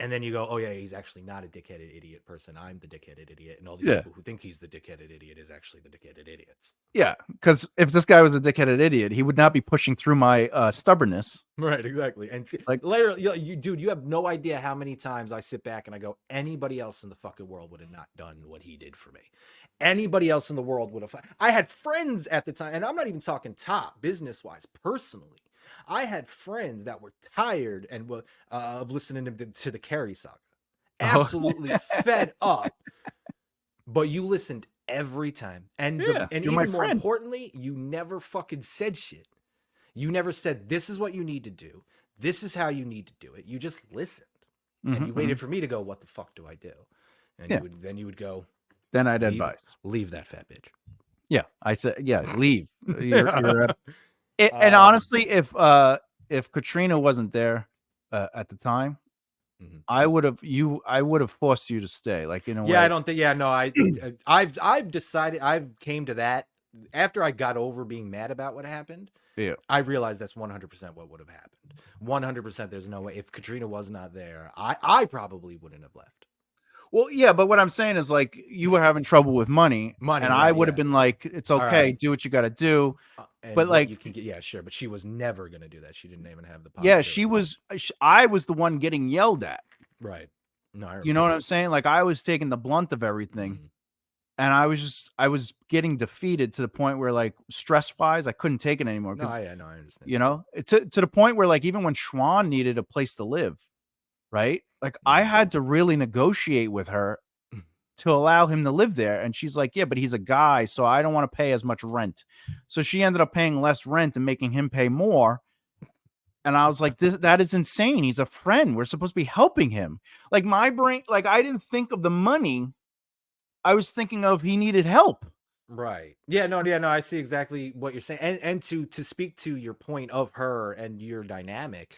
[SPEAKER 2] And then you go, oh yeah, he's actually not a dickheaded idiot person. I'm the dickheaded idiot. And all these people who think he's the dickheaded idiot is actually the dickheaded idiots.
[SPEAKER 1] Yeah, because if this guy was a dickheaded idiot, he would not be pushing through my stubbornness.
[SPEAKER 2] Right, exactly. And like later, you have no idea how many times I sit back and I go, anybody else in the fucking world would have not done what he did for me. Anybody else in the world would have. I had friends at the time, and I'm not even talking Top business-wise, personally. I had friends that were tired and of listening to the Carrie saga, absolutely fed up. But you listened every time, and even more importantly, you never fucking said shit. You never said, "This is what you need to do. this is how you need to do it. You just listened.
[SPEAKER 1] Mm-hmm,
[SPEAKER 2] and you waited for me to go, what the fuck do I do? And you would go,
[SPEAKER 1] then I'd advise.
[SPEAKER 2] Leave that fat bitch.
[SPEAKER 1] Yeah. I said, yeah, leave. You're and
[SPEAKER 2] Um,
[SPEAKER 1] honestly, if Katrina wasn't there at the time, I would have forced you to stay, like, in a way.
[SPEAKER 2] Yeah, I don't think. Yeah, no, I've decided. I've came to that after I got over being mad about what happened.
[SPEAKER 1] Yeah.
[SPEAKER 2] I realized that's 100% what would have happened. 100%. There's no way if Katrina was not there, I probably wouldn't have left.
[SPEAKER 1] Well, yeah, but what I'm saying is, like, you were having trouble with money, and
[SPEAKER 2] right,
[SPEAKER 1] I would have been like, it's okay, do what you got to do. But like,
[SPEAKER 2] you can get, yeah, sure. But she was never gonna do that. She didn't even have the.
[SPEAKER 1] Yeah, she was. I was the one getting yelled at.
[SPEAKER 2] Right. No,
[SPEAKER 1] you know what I'm saying? Like, I was taking the blunt of everything, and I was getting defeated to the point where, like, stress wise, I couldn't take it anymore.
[SPEAKER 2] No, I understand.
[SPEAKER 1] You know, to the point where, like, even when Schwan needed a place to live, right? Like, I had to really negotiate with her to allow him to live there. And she's like, yeah, but he's a guy, so I don't want to pay as much rent. So she ended up paying less rent and making him pay more. And I was like, that is insane. He's a friend. We're supposed to be helping him. Like, my brain, like, I didn't think of the money. I was thinking of he needed help.
[SPEAKER 2] Right. Yeah, no, I see exactly what you're saying. And to speak to your point of her and your dynamic,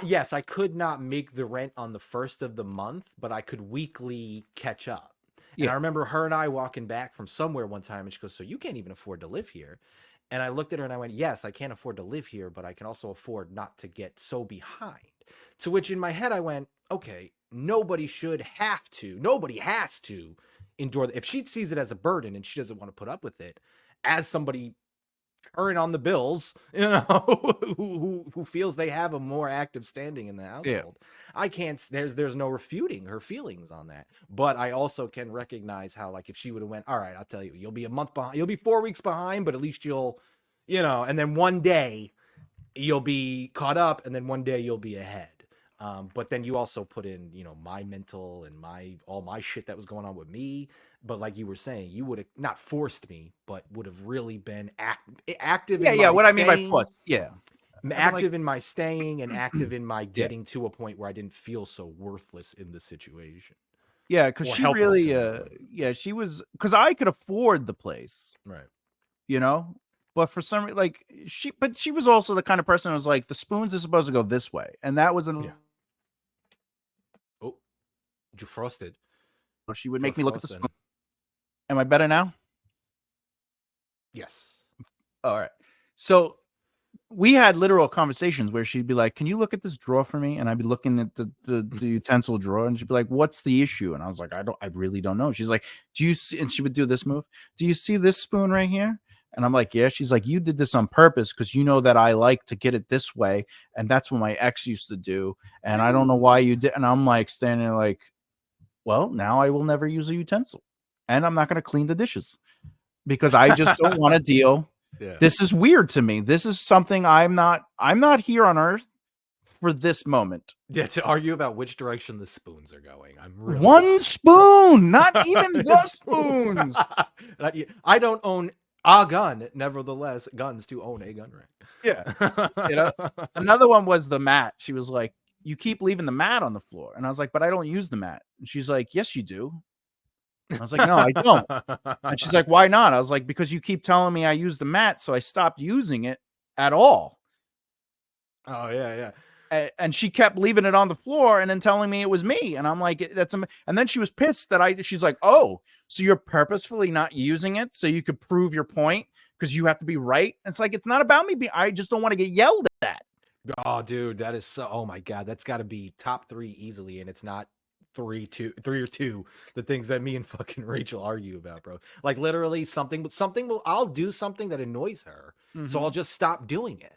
[SPEAKER 2] yes, I could not make the rent on the first of the month, but I could weekly catch up. And I remember her and I walking back from somewhere one time, and she goes, so you can't even afford to live here. And I looked at her and I went, yes, I can't afford to live here, but I can also afford not to get so behind. To which in my head I went, okay, nobody has to endure. If she sees it as a burden and she doesn't want to put up with it, as somebody current on the bills, you know, who feels they have a more active standing in the household, I can't. There's no refuting her feelings on that. But I also can recognize how, like, if she would have went, all right, I'll tell you, you'll be a month behind, you'll be 4 weeks behind, but at least you'll, you know, and then one day you'll be caught up, and then one day you'll be ahead. But then you also put in, you know, my mental and all my shit that was going on with me. But like you were saying, you would have not forced me, but would have really been active.
[SPEAKER 1] Yeah. What I mean by force. Yeah.
[SPEAKER 2] Active in my staying and active in my getting to a point where I didn't feel so worthless in the situation.
[SPEAKER 1] Yeah. Because she really, she was, because I could afford the place.
[SPEAKER 2] Right.
[SPEAKER 1] You know? But for some reason, like, she was also the kind of person who was like, the spoons are supposed to go this way. And that was
[SPEAKER 2] Oh, defrosted.
[SPEAKER 1] She would make me look at the spoon. Am I better now?
[SPEAKER 2] Yes.
[SPEAKER 1] All right. So we had literal conversations where she'd be like, can you look at this drawer for me? And I'd be looking at the utensil drawer, and she'd be like, what's the issue? And I was like, I really don't know. She's like, do you see? And she would do this move. Do you see this spoon right here? And I'm like, yeah. She's like, you did this on purpose because you know that I like to get it this way. And that's what my ex used to do. And I don't know why you did. And I'm like standing there like, well, now I will never use a utensil. And I'm not going to clean the dishes because I just don't want to deal. Yeah. This is weird to me. This is something I'm not here on earth for this moment.
[SPEAKER 2] Yeah, to argue about which direction the spoons are going. I'm really
[SPEAKER 1] one spoon, not even the spoons.
[SPEAKER 2] I don't own a gun. Nevertheless, guns do own a gun rank.
[SPEAKER 1] Yeah. You know? Another one was the mat. She was like, you keep leaving the mat on the floor. And I was like, but I don't use the mat. And she's like, yes, you do. I was like, no, I don't. And she's like, why not? I was like, because you keep telling me I use the mat, so I stopped using it at all.
[SPEAKER 2] Oh, yeah.
[SPEAKER 1] And she kept leaving it on the floor and then telling me it was me. And I'm like, and then she was pissed that she's like, oh, so you're purposefully not using it so you could prove your point because you have to be right. And it's like, it's not about me. I just don't want to get yelled at.
[SPEAKER 2] Oh, dude, that is so, oh my God, that's got to be top 3 easily. And it's not 3 or 2, the things that me and fucking Rachel argue about, bro. Like literally I'll do something that annoys her. So I'll just stop doing it.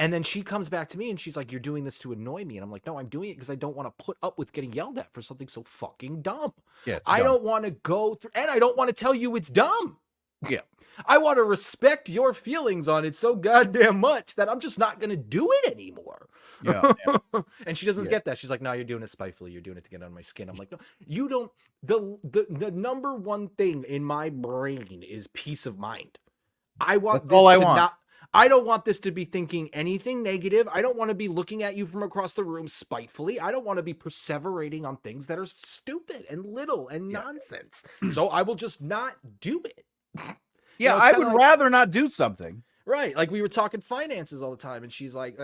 [SPEAKER 2] And then she comes back to me and she's like, you're doing this to annoy me. And I'm like, no, I'm doing it because I don't want to put up with getting yelled at for something so fucking dumb. Yeah, I don't want to go through, and I don't want to tell you it's dumb.
[SPEAKER 1] Yeah.
[SPEAKER 2] I want to respect your feelings on it so goddamn much that I'm just not going to do it anymore.
[SPEAKER 1] Yeah.
[SPEAKER 2] And she doesn't get that. She's like, no, you're doing it spitefully. You're doing it to get on my skin. I'm like, no, you don't. The number one thing in my brain is peace of mind. I want
[SPEAKER 1] That's all I want.
[SPEAKER 2] I don't want this to be thinking anything negative. I don't want to be looking at you from across the room spitefully. I don't want to be perseverating on things that are stupid and little and nonsense. So I will just not do it.
[SPEAKER 1] Yeah, I would rather not do something.
[SPEAKER 2] Right. Like we were talking finances all the time, and she's like,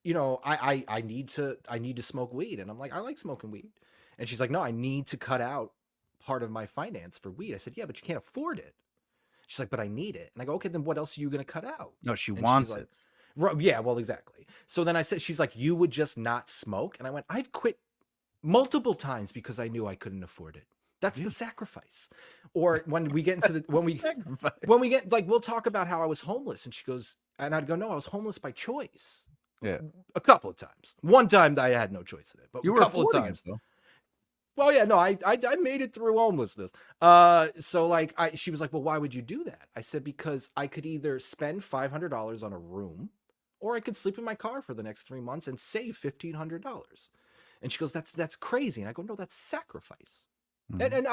[SPEAKER 2] you know, I need to smoke weed. And I'm like, I like smoking weed. And she's like, no, I need to cut out part of my finance for weed. I said, yeah, but you can't afford it. She's like, but I need it. And I go, okay, then what else are you going to cut out?
[SPEAKER 1] No, she wants it.
[SPEAKER 2] Yeah, well, exactly. So then I said, she's like, you would just not smoke? And I went, I've quit multiple times because I knew I couldn't afford it. That's the sacrifice. Or when we get into when we get, like, we'll talk about how I was homeless, and she goes, and I'd go, no, I was homeless by choice.
[SPEAKER 1] Yeah.
[SPEAKER 2] A couple of times. One time I had no choice in it, but
[SPEAKER 1] you
[SPEAKER 2] a couple of times. Well, yeah, no, I made it through homelessness. So like she was like, well, why would you do that? I said, because I could either spend $500 on a room, or I could sleep in my car for the next 3 months and save $1,500. And she goes, that's crazy. And I go, no, that's sacrifice. And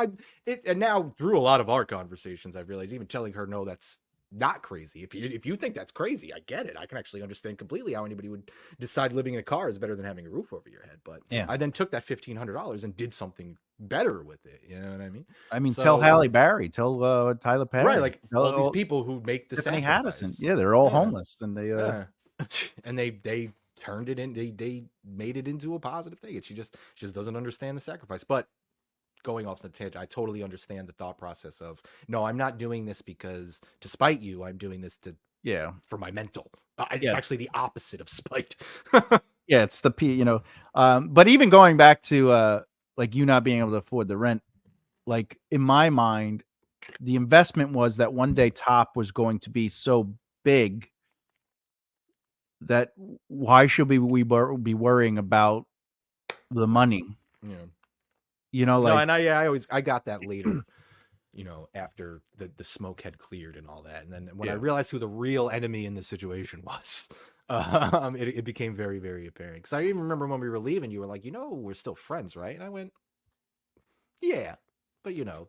[SPEAKER 2] now through a lot of our conversations, I've realized even telling her, no, that's not crazy. If you think that's crazy, I get it. I can actually understand completely how anybody would decide living in a car is better than having a roof over your head. But I then took that $1,500 and did something better with it. You know what I mean?
[SPEAKER 1] I mean, so, tell Halle Berry, tell Tyler Perry,
[SPEAKER 2] right? Like all these people who make the
[SPEAKER 1] Tiffany
[SPEAKER 2] sacrifice.
[SPEAKER 1] Haddish. Yeah, they're all homeless, and they
[SPEAKER 2] and they turned it in. They made it into a positive thing. And she just doesn't understand the sacrifice. But going off the tangent, I totally understand the thought process of, no, I'm not doing this because to spite you. I'm doing this for my mental. It's actually the opposite of spite.
[SPEAKER 1] Yeah, it's the you know. But even going back to like you not being able to afford the rent, like in my mind, the investment was that one day Top was going to be so big that why should we be worrying about the money?
[SPEAKER 2] Yeah.
[SPEAKER 1] You know, like,
[SPEAKER 2] no, and I got that later, you know, after the smoke had cleared and all that. And then when I realized who the real enemy in the situation was, it became very, very apparent. Because I even remember when we were leaving, you were like, you know, we're still friends, right? And I went, yeah, but you know,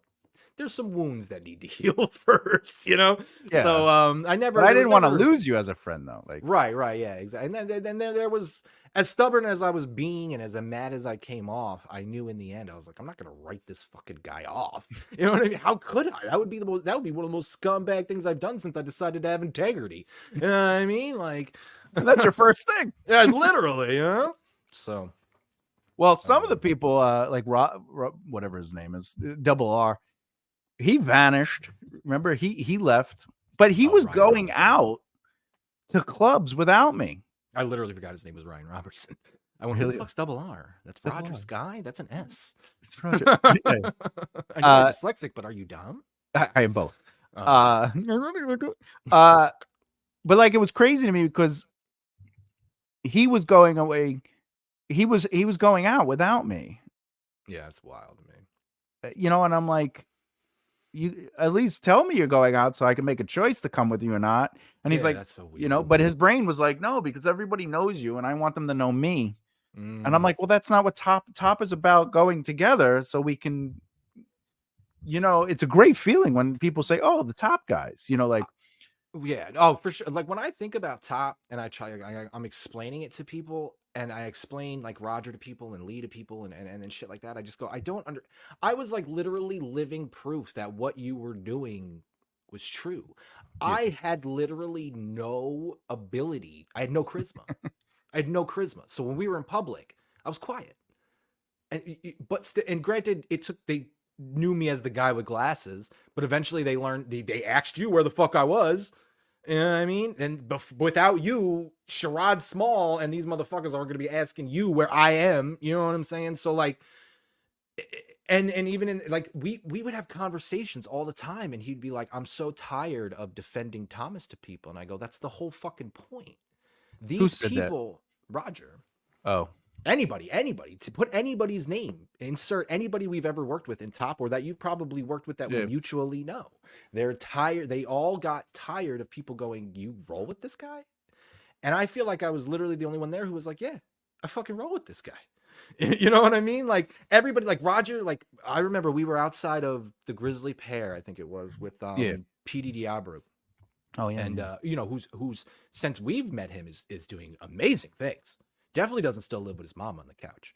[SPEAKER 2] there's some wounds that need to heal first, you know?
[SPEAKER 1] Yeah.
[SPEAKER 2] So I
[SPEAKER 1] didn't want to lose you as a friend, though. Like,
[SPEAKER 2] right, yeah, exactly. And then there was, as stubborn as I was being and as mad as I came off, I knew in the end I was like, I'm not gonna write this fucking guy off. You know what I mean? How could I? That would be one of the most scumbag things I've done since I decided to have integrity. You know what I mean? Like,
[SPEAKER 1] that's your first thing.
[SPEAKER 2] Yeah, literally. You know. So,
[SPEAKER 1] well, some of the people, like whatever his name is, Double R, he vanished. Remember, he left, but he was going out to clubs without me.
[SPEAKER 2] I literally forgot his name was Ryan Robertson. I went, who the fuck's Double R? That's Roger Sky? That's an S. It's Roger. I know you're dyslexic, but are you dumb?
[SPEAKER 1] I am both. But like, it was crazy to me because he was going away. He was going out without me.
[SPEAKER 2] Yeah, it's wild to me.
[SPEAKER 1] You know, and I'm like, you at least tell me you're going out so I can make a choice to come with you or not. And he's like, that's so weird. You know, but his brain was like, no, because everybody knows you and I want them to know me. And I'm like, well, that's not what Top is about, going together so we can, you know, it's a great feeling when people say, oh, the Top guys, you know, like,
[SPEAKER 2] yeah, oh, for sure. Like when I think about Top and I'm explaining it to people, and I explain like Roger to people and Lee to people and shit like that, I just go, I was like literally living proof that what you were doing was true. Yeah. I had literally no ability. I had no charisma. I had no charisma. So when we were in public, I was quiet. And granted, they knew me as the guy with glasses, but eventually they learned, they asked you where the fuck I was. You know what I mean? And without you, Sherrod Small and these motherfuckers are going to be asking you where I am. You know what I'm saying? So like, and even in like, we would have conversations all the time, and he'd be like, I'm so tired of defending Thomas to people. And I go, that's the whole fucking point. These people, that? Roger.
[SPEAKER 1] Oh.
[SPEAKER 2] Anybody, to put anybody's name, insert anybody we've ever worked with in Top, or that you've probably worked with that we mutually know. They're tired. They all got tired of people going, you roll with this guy? And I feel like I was literally the only one there who was like, yeah, I fucking roll with this guy. You know what I mean? Like everybody, like Roger, like I remember we were outside of the Grizzly Pear, I think it was, with Petey Diablo.
[SPEAKER 1] Oh yeah,
[SPEAKER 2] and you know, who's since we've met him is doing amazing things. Definitely doesn't still live with his mom on the couch.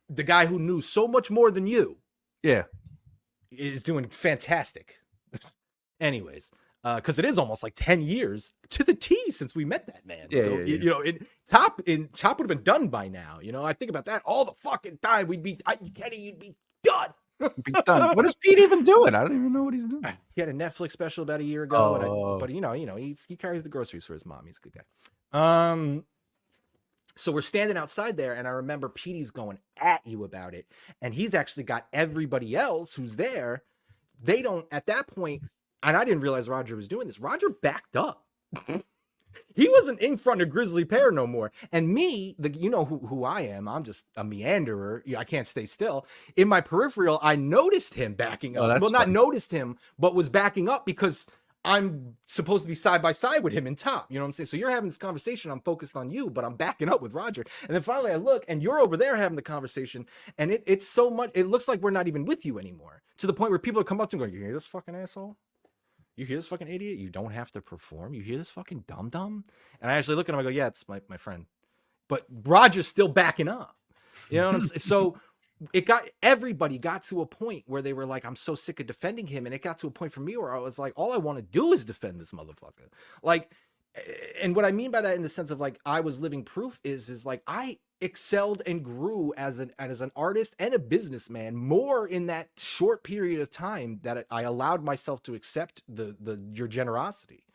[SPEAKER 2] The guy who knew so much more than you,
[SPEAKER 1] yeah,
[SPEAKER 2] is doing fantastic. Anyways, because it is almost like 10 years to the T since we met that man.
[SPEAKER 1] yeah,
[SPEAKER 2] So
[SPEAKER 1] yeah.
[SPEAKER 2] you know, top would have been done by now. You know, I think about that all the fucking time. Kenny, you'd be done.
[SPEAKER 1] Be done. What is Pete even doing? I don't even know what he's doing.
[SPEAKER 2] He had a Netflix special about a year ago,
[SPEAKER 1] Oh.
[SPEAKER 2] but you know, he carries the groceries for his mom. He's a good guy. So we're standing outside there, and I remember Petey's going at you about it, and he's actually got everybody else who's there. They don't at that point, and I didn't realize Roger was doing this. Roger backed up. He wasn't in front of Grizzly Pear no more. And me, you know who I am. I'm just a meanderer. I can't stay still. In my peripheral, I noticed him backing up. Well, not noticed him, but was backing up because I'm supposed to be side by side with him in top. You know what I'm saying? So you're having this conversation. I'm focused on you, but I'm backing up with Roger. And then finally I look, and you're over there having the conversation. And it's so much. It looks like we're not even with you anymore. To the point where people come up to me going, "You hear this fucking asshole? You hear this fucking idiot? You don't have to perform. You hear this fucking dum-dum?" And I actually look at him, I go, "Yeah, it's my friend." But Roger's still backing up. You know what I'm saying? So everybody got to a point where they were like, "I'm so sick of defending him." And it got to a point for me where I was like, all I want to do is defend this motherfucker. Like, and what I mean by that in the sense of like, I was living proof is like, I excelled and grew as an artist and a businessman more in that short period of time that I allowed myself to accept your generosity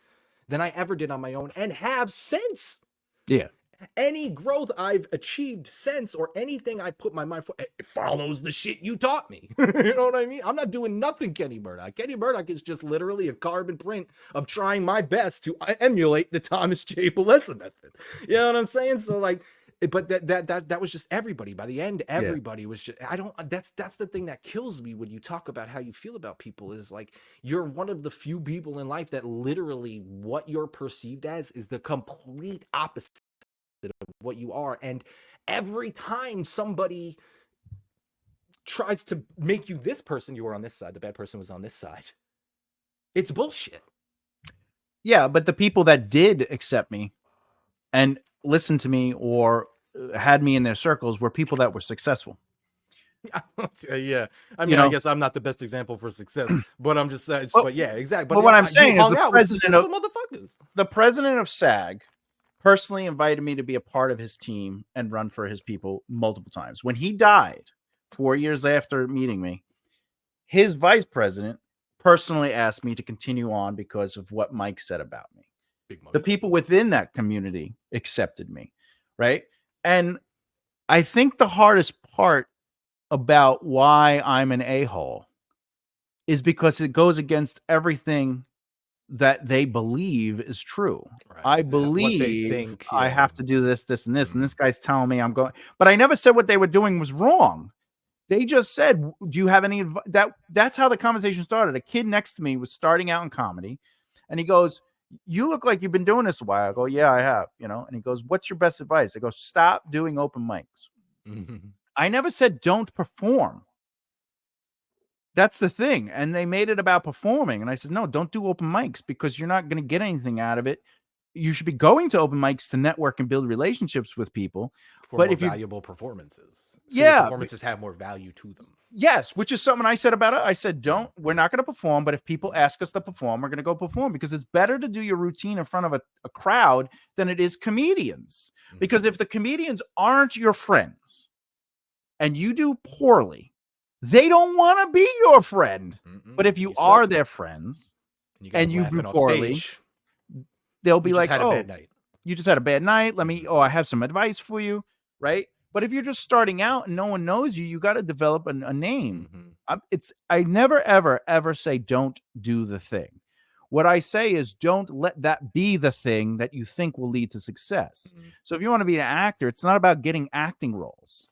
[SPEAKER 2] than I ever did on my own, and have since.
[SPEAKER 1] Yeah.
[SPEAKER 2] Any growth I've achieved since, or anything I put my mind for, it follows the shit you taught me. You know what I mean? I'm not doing nothing Kenny Murdock. Kenny Murdock is just literally a carbon print of trying my best to emulate the Thomas J. Bellezza method. You know what I'm saying? So like, but that was just everybody. By the end, everybody was just, that's the thing that kills me when you talk about how you feel about people, is like, you're one of the few people in life that literally what you're perceived as is the complete opposite of what you are. And every time somebody tries to make you this person, you were on this side, the bad person was on this side. It's bullshit.
[SPEAKER 1] Yeah, but the people that did accept me and listen to me or had me in their circles were people that were successful.
[SPEAKER 2] Yeah, I mean, I guess I'm not the best example for success, but I'm just saying. But yeah, exactly.
[SPEAKER 1] But what I'm saying is the president of
[SPEAKER 2] motherfuckers.
[SPEAKER 1] The president of SAG personally invited me to be a part of his team and run for his people multiple times. When he died 4 years after meeting me, his vice president personally asked me to continue on because of what Mike said about me. The people within that community accepted me, right? And I think the hardest part about why I'm an a-hole is because it goes against everything that they believe is true. Right. I believe what they think, I have to do this, and this, and this guy's telling me I'm going, but I never said what they were doing was wrong. They just said, "Do you have any?" That's how the conversation started. A kid next to me was starting out in comedy, and he goes, "You look like you've been doing this a while." I go, "Yeah, I have." You know, and he goes, "What's your best advice?" I go, "Stop doing open mics." I never said don't perform. That's the thing. And they made it about performing. And I said, no, don't do open mics because you're not going to get anything out of it. You should be going to open mics to network and build relationships with people.
[SPEAKER 2] For more valuable performances. So
[SPEAKER 1] yeah.
[SPEAKER 2] Performances have more value to them.
[SPEAKER 1] Yes, which is something I said about it. I said, we're not going to perform, but if people ask us to perform, we're going to go perform, because it's better to do your routine in front of a crowd than it is comedians. Because if the comedians aren't your friends and you do poorly, they don't want to be your friend. But if you are their friends and you do poorly, they'll be like, "Oh, you just had a bad night. I have some advice for you." Right? But if you're just starting out and no one knows you, you got to develop a name. I never, ever, ever say don't do the thing. What I say is don't let that be the thing that you think will lead to success. So if you want to be an actor, it's not about getting acting roles.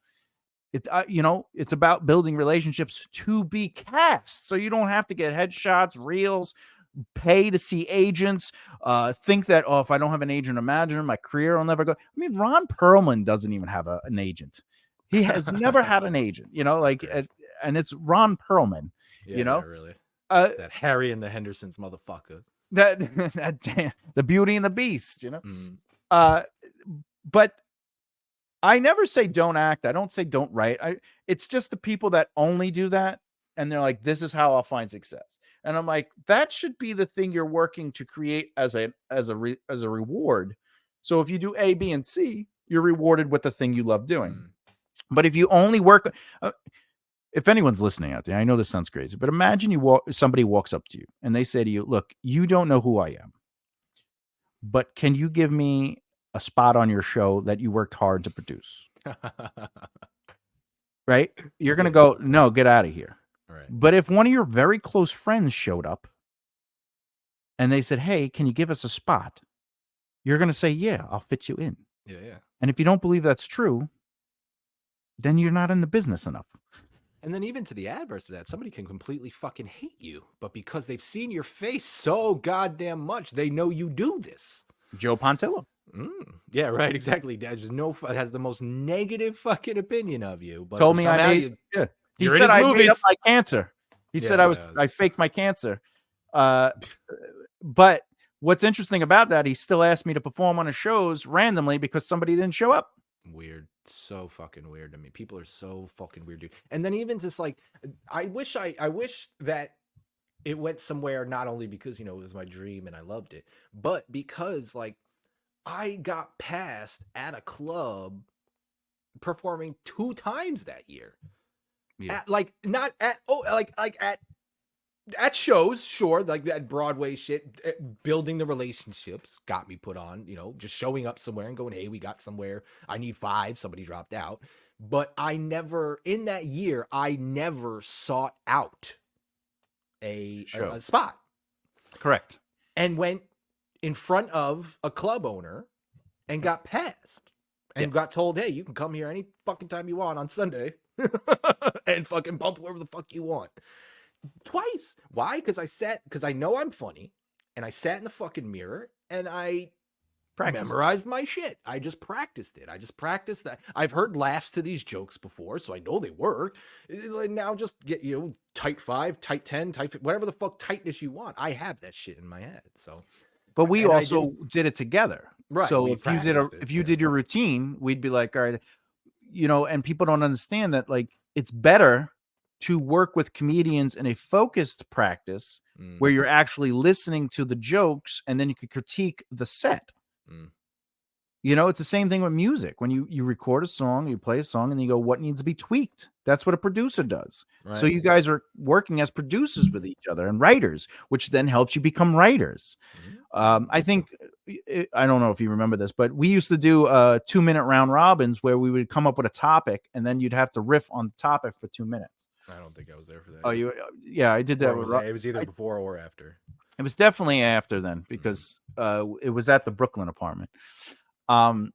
[SPEAKER 1] It's about building relationships to be cast, so you don't have to get headshots, reels, pay to see agents, think that, if I don't have an agent, imagine my career will never go. I mean, Ron Perlman doesn't even have an agent. He has never had an agent, and it's Ron Perlman,
[SPEAKER 2] really. That Harry and the Hendersons motherfucker.
[SPEAKER 1] the Beauty and the Beast, you know.
[SPEAKER 2] Mm.
[SPEAKER 1] But I never say don't act. I don't say don't write. It's just the people that only do that, and they're like, "This is how I'll find success." And I'm like, that should be the thing you're working to create as a reward. So if you do A, B, and C, you're rewarded with the thing you love doing.
[SPEAKER 2] Mm.
[SPEAKER 1] But if you only work, if anyone's listening out there, I know this sounds crazy, but imagine somebody walks up to you and they say to you, "Look, you don't know who I am, but can you give me a spot on your show that you worked hard to produce?" Right? You're going to go, "No, get out of here."
[SPEAKER 2] Right.
[SPEAKER 1] But if one of your very close friends showed up and they said, "Hey, can you give us a spot?" You're going to say, "Yeah, I'll fit you in."
[SPEAKER 2] Yeah, yeah.
[SPEAKER 1] And if you don't believe that's true, then you're not in the business enough.
[SPEAKER 2] And then even to the adverse of that, somebody can completely fucking hate you, but because they've seen your face so goddamn much, they know you do this.
[SPEAKER 1] Joe Pontillo.
[SPEAKER 2] Yeah, right. Exactly. There's has the most negative fucking opinion of you. But
[SPEAKER 1] told me I made. He said I made up my cancer. He said I faked my cancer. But what's interesting about that, he still asked me to perform on his shows randomly because somebody didn't show up.
[SPEAKER 2] Weird. So fucking weird. I mean, people are so fucking weird, dude. And then even just like, I wish that it went somewhere, not only because, it was my dream and I loved it, but because like I got passed at a club performing 2 times that year. Yeah. At shows, sure, like that Broadway shit, building the relationships got me put on, just showing up somewhere and going, "Hey, we got somewhere. I need 5. Somebody dropped out." But in that year, I never sought out a spot.
[SPEAKER 1] Correct.
[SPEAKER 2] And went in front of a club owner and got passed and got told, "Hey, you can come here any fucking time you want on Sunday and fucking bump wherever the fuck you want." Twice. Why? Because I know I'm funny, and I sat in the fucking mirror and I memorized my shit. I just practiced it. I just practiced that. I've heard laughs to these jokes before, so I know they work. Now just get tight 5, tight 10, tight whatever the fuck tightness you want. I have that shit in my head. So,
[SPEAKER 1] but we also did it together,
[SPEAKER 2] right?
[SPEAKER 1] So if you did your routine, we'd be like, all right, and people don't understand that like it's better to work with comedians in a focused practice where you're actually listening to the jokes and then you could critique the set. It's the same thing with music. When you record a song, you play a song and you go, what needs to be tweaked? That's what a producer does. Right. So you guys are working as producers with each other and writers, which then helps you become writers. I think, I don't know if you remember this, but we used to do 2-minute round robins where we would come up with a topic and then you'd have to riff on the topic for 2 minutes.
[SPEAKER 2] I don't think I was there for that.
[SPEAKER 1] Oh, yeah, I did that.
[SPEAKER 2] It was either before or after.
[SPEAKER 1] It was definitely after then because it was at the Brooklyn apartment. But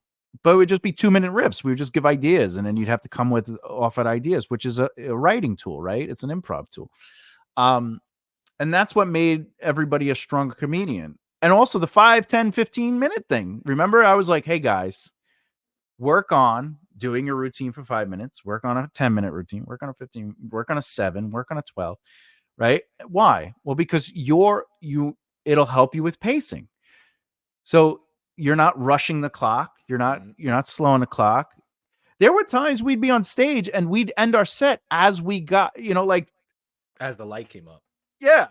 [SPEAKER 1] it would just be 2-minute riffs. We would just give ideas and then you'd have to come off at ideas, which is a writing tool, right? It's an improv tool. And that's what made everybody a stronger comedian. And also the 5, 10, 15-minute thing. Remember, I was like, hey guys, work on doing your routine for 5 minutes, work on a 10-minute routine, work on a 15, work on a 7, work on a 12, right? Why? Well, because it'll help you with pacing. So you're not rushing the clock. You're not slowing the clock. There were times we'd be on stage and we'd end our set as we got,
[SPEAKER 2] as the light came up.
[SPEAKER 1] Yeah.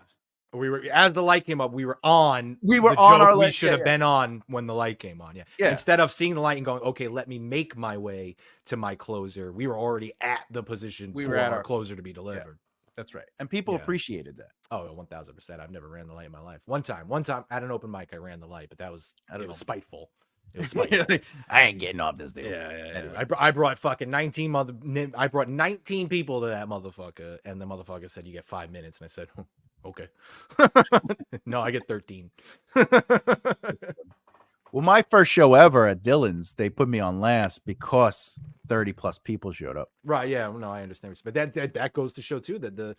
[SPEAKER 2] As the light came up, we were on.
[SPEAKER 1] We were on our.
[SPEAKER 2] We should have been on when the light came on. Yeah. Instead of seeing the light and going, okay, let me make my way to my closer. We were already at the position for our closer to be delivered.
[SPEAKER 1] Yeah. That's right. And people appreciated that.
[SPEAKER 2] Oh, 1000%. I've never ran the light in my life. One time at an open mic, I ran the light, but it was spiteful. It was spiteful.
[SPEAKER 1] I ain't getting off this deal.
[SPEAKER 2] Yeah. Anyway. I brought fucking 19 I brought 19 people to that motherfucker, and the motherfucker said, "You get 5 minutes," and I said, okay. No, I get 13.
[SPEAKER 1] Well, my first show ever at Dylan's, they put me on last because 30 plus people showed up.
[SPEAKER 2] Right. Yeah. No, I understand. But that goes to show too that the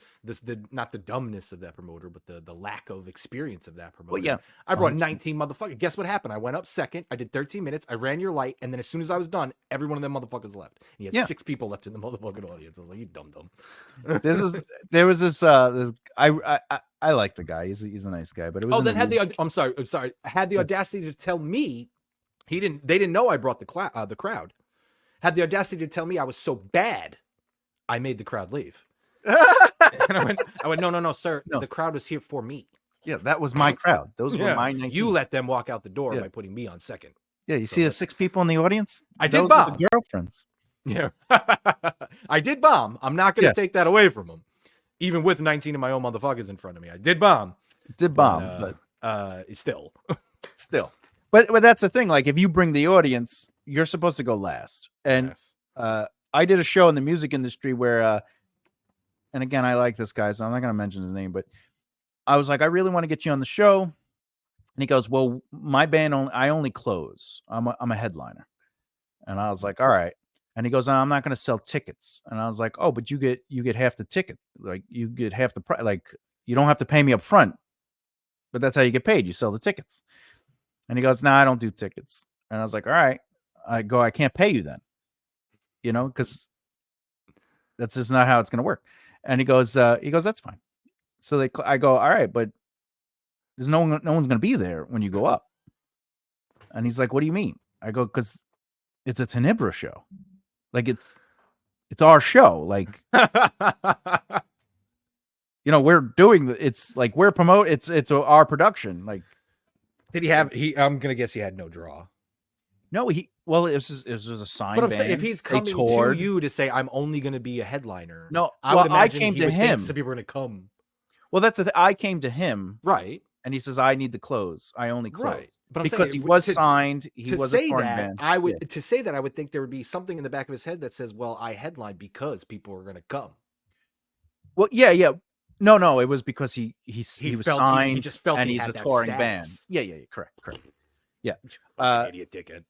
[SPEAKER 2] not the dumbness of that promoter, but the lack of experience of that promoter.
[SPEAKER 1] Well, yeah.
[SPEAKER 2] I brought 19 motherfuckers. Guess what happened? I went up second. I did 13 minutes. I ran your light, and then as soon as I was done, every one of them motherfuckers left. And he had 6 people left in the motherfucking audience. I was like, you dumb.
[SPEAKER 1] I like the guy. He's a nice guy, but it was.
[SPEAKER 2] Then I'm sorry. Had the audacity to tell me they didn't know I brought the crowd. Had the audacity to tell me I was so bad, I made the crowd leave. And I went, no, sir. No. The crowd was here for me.
[SPEAKER 1] Yeah, that was my crowd. Those were my 19.
[SPEAKER 2] You let them walk out the door by putting me on second.
[SPEAKER 1] Yeah, you see the 6 people in the audience?
[SPEAKER 2] I did bomb.
[SPEAKER 1] The girlfriends.
[SPEAKER 2] Yeah. I did bomb. I'm not going to take that away from them. Even with 19 of my own motherfuckers in front of me. I did bomb. But still.
[SPEAKER 1] Still. But that's the thing. Like, if you bring the audience, you're supposed to go last. And I did a show in the music industry where, and again, I like this guy, so I'm not going to mention his name, but I was like, I really want to get you on the show. And he goes, well, my band, I only close. I'm a headliner. And I was like, all right. And he goes, I'm not going to sell tickets. And I was like, oh, but you get half the ticket. Like, you get half the price. Like, you don't have to pay me up front, but that's how you get paid. You sell the tickets. And he goes, no, I don't do tickets. And I was like, all right. I go, I can't pay you then, because that's just not how it's going to work. And he goes, that's fine. So I go, all right, but there's no one's going to be there when you go up. And he's like, what do you mean? I go, because it's a Tenebra show. Like, it's our show. Like, we're doing it's like we're it's our production. Like,
[SPEAKER 2] did he have I'm gonna guess he had no draw.
[SPEAKER 1] No, it was a sign.
[SPEAKER 2] But I'm saying, if he's coming to you to say I'm only gonna be a headliner,
[SPEAKER 1] no, I came to him.
[SPEAKER 2] Some people are gonna come.
[SPEAKER 1] Well, I came to him,
[SPEAKER 2] right?
[SPEAKER 1] And he says, I need to close. I only close.
[SPEAKER 2] Right. But
[SPEAKER 1] because he was signed. He was a touring band.
[SPEAKER 2] To say that, I would think there would be something in the back of his head that says, well, I headline because people are going to come.
[SPEAKER 1] Well, yeah. No, it was because he was signed.
[SPEAKER 2] He just felt
[SPEAKER 1] and
[SPEAKER 2] he
[SPEAKER 1] he's
[SPEAKER 2] had
[SPEAKER 1] a touring
[SPEAKER 2] that
[SPEAKER 1] band.
[SPEAKER 2] status.
[SPEAKER 1] Yeah, correct. Yeah.
[SPEAKER 2] Idiot dickhead.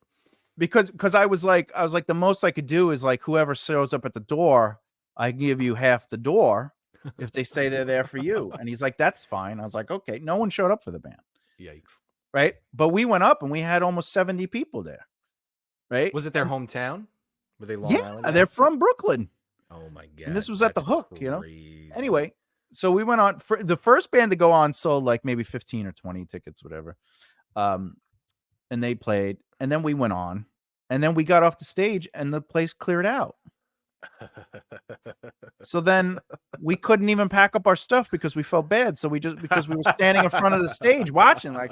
[SPEAKER 1] Because I was like, the most I could do is like, whoever shows up at the door, I give you half the door. If they say they're there for you. And he's like, that's fine. I was like, okay. No one showed up for the band.
[SPEAKER 2] Yikes.
[SPEAKER 1] Right. But we went up and we had almost 70 people there. Right.
[SPEAKER 2] Was it their hometown? Were they Long Island?
[SPEAKER 1] Yeah, they're from Brooklyn.
[SPEAKER 2] Oh my God.
[SPEAKER 1] And this was at the Hook, Anyway, so we went on. The first band to go on sold like maybe 15 or 20 tickets, whatever. And they played. And then we went on. And then we got off the stage and the place cleared out. So then we couldn't even pack up our stuff because we felt bad. So because we were standing in front of the stage watching, like,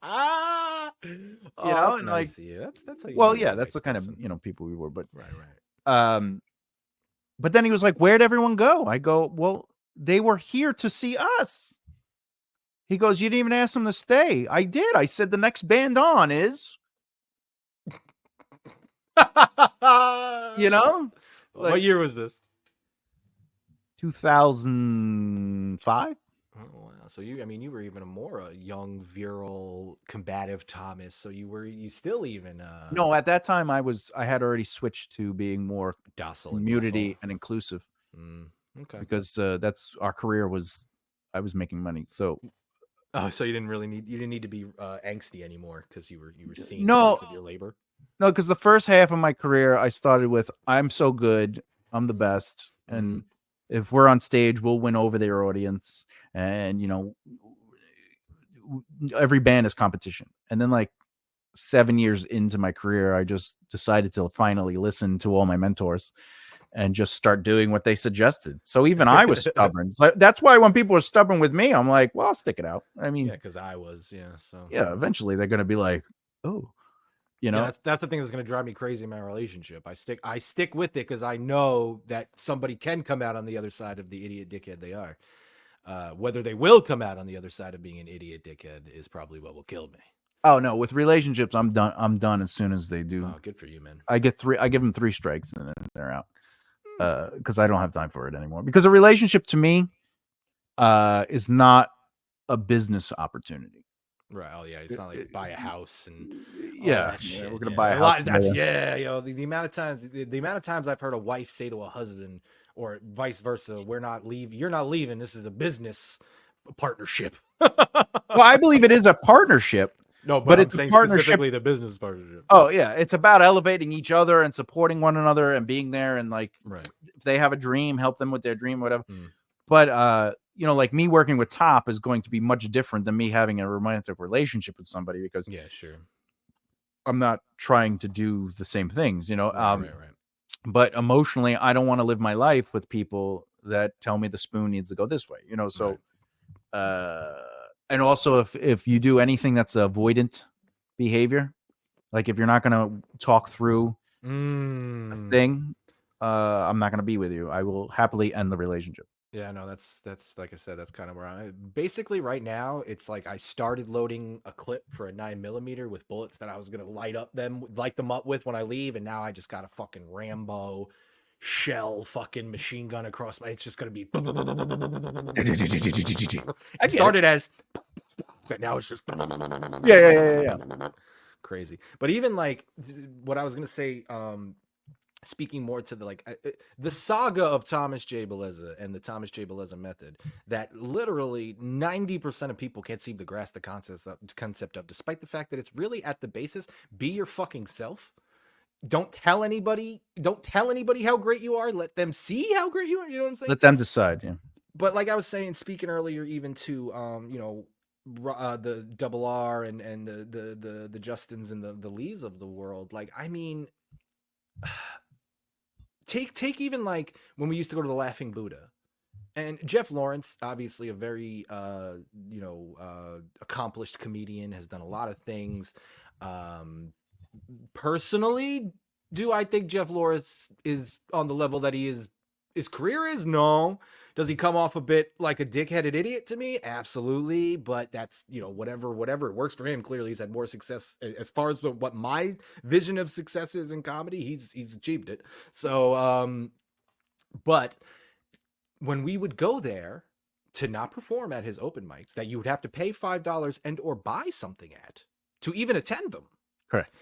[SPEAKER 1] and
[SPEAKER 2] nice. That's how you
[SPEAKER 1] that's the kind of people we were. But
[SPEAKER 2] right.
[SPEAKER 1] But then he was like, "Where'd everyone go?" I go, "Well, they were here to see us." He goes, "You didn't even ask them to stay." I did. I said the next band on is,
[SPEAKER 2] Like, what year was this?
[SPEAKER 1] 2005.
[SPEAKER 2] Oh wow! So you were even a young, virile, combative Thomas. So you still even.
[SPEAKER 1] No, at that time I had already switched to being more
[SPEAKER 2] docile,
[SPEAKER 1] community and inclusive.
[SPEAKER 2] Okay.
[SPEAKER 1] Because that's our career was. I was making money, so.
[SPEAKER 2] Oh, so you didn't need to be angsty anymore because you were seeing
[SPEAKER 1] the
[SPEAKER 2] fruits of your labor.
[SPEAKER 1] No, because the first half of my career, I started with, I'm so good, I'm the best. And if we're on stage, we'll win over their audience. And, every band is competition. And then like 7 years into my career, I just decided to finally listen to all my mentors and just start doing what they suggested. So even I was stubborn. That's why when people are stubborn with me, I'm like, well, I'll stick it out. I mean,
[SPEAKER 2] because I was, so.
[SPEAKER 1] Yeah, eventually they're going to be like, oh.
[SPEAKER 2] That's the thing that's going to drive me crazy in my relationship. I stick with it because I know that somebody can come out on the other side of the idiot dickhead they are. Whether they will come out on the other side of being an idiot dickhead is probably what will kill me.
[SPEAKER 1] Oh no, with relationships, I'm done as soon as they do.
[SPEAKER 2] Oh, good for you, man.
[SPEAKER 1] I give them 3 strikes and then they're out. Because I don't have time for it anymore. Because a relationship to me is not a business opportunity.
[SPEAKER 2] Right. Oh yeah. It's not like buy a house and
[SPEAKER 1] we're gonna buy a house.
[SPEAKER 2] The amount of times I've heard a wife say to a husband, or vice versa, you're not leaving. This is a business partnership.
[SPEAKER 1] Well, I believe it is a partnership.
[SPEAKER 2] No, but it's saying specifically the business partnership.
[SPEAKER 1] Oh yeah, it's about elevating each other and supporting one another and being there and like,
[SPEAKER 2] right.
[SPEAKER 1] If they have a dream, help them with their dream, whatever. But you know, like me working with Top is going to be much different than me having a romantic relationship with somebody, because
[SPEAKER 2] Yeah, sure.
[SPEAKER 1] I'm not trying to do the same things, you know.
[SPEAKER 2] Right.
[SPEAKER 1] But emotionally, I don't want to live my life with people that tell me the spoon needs to go this way, you know. So and also, if you do anything that's avoidant behavior, like if you're not going to talk through a thing, I'm not going to be with you. I will happily end the relationship.
[SPEAKER 2] Yeah, no, that's like I said, that's kind of where I basically right now. It's like I started loading a clip for a 9mm with bullets that I was gonna light them up with when I leave, and now I just got a fucking Rambo shell fucking machine gun across my. It's just gonna be. It started as, now it's just.
[SPEAKER 1] Yeah.
[SPEAKER 2] Crazy, but even like what I was gonna say. Speaking more to the the saga of Thomas J. Bellezza and the Thomas J. Bellezza method, that literally 90% of people can't seem to grasp the concept of, despite the fact that it's really at the basis, be your fucking self. Don't tell anybody how great you are. Let them see how great you are. You know what I'm saying?
[SPEAKER 1] Let them decide. Yeah.
[SPEAKER 2] But like I was saying, speaking earlier, even to the Double R and the Justins and the Lees of the world, like, I mean, take even like when we used to go to the Laughing Buddha, and Jeff Lawrence, obviously a very accomplished comedian, has done a lot of things. Personally, do I think Jeff Lawrence is on the level that he is his career is? No. Does he come off a bit like a dickheaded idiot to me? Absolutely. But that's, whatever it works for him. Clearly he's had more success as far as what my vision of success is in comedy. He's achieved it. So, but when we would go there to not perform at his open mics, that you would have to pay $5 and or buy something at to even attend them.
[SPEAKER 1] Correct.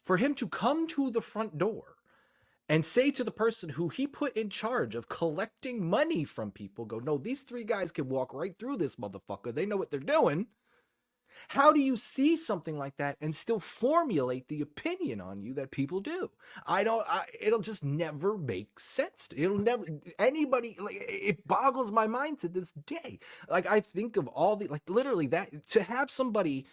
[SPEAKER 2] For him to come to the front door and say to the person who he put in charge of collecting money from people, go, no, these three guys can walk right through this motherfucker. They know what they're doing. How do you see something like that and still formulate the opinion on you that people do? It'll just never make sense. It boggles my mind to this day. Like, I think of all literally that, to have somebody.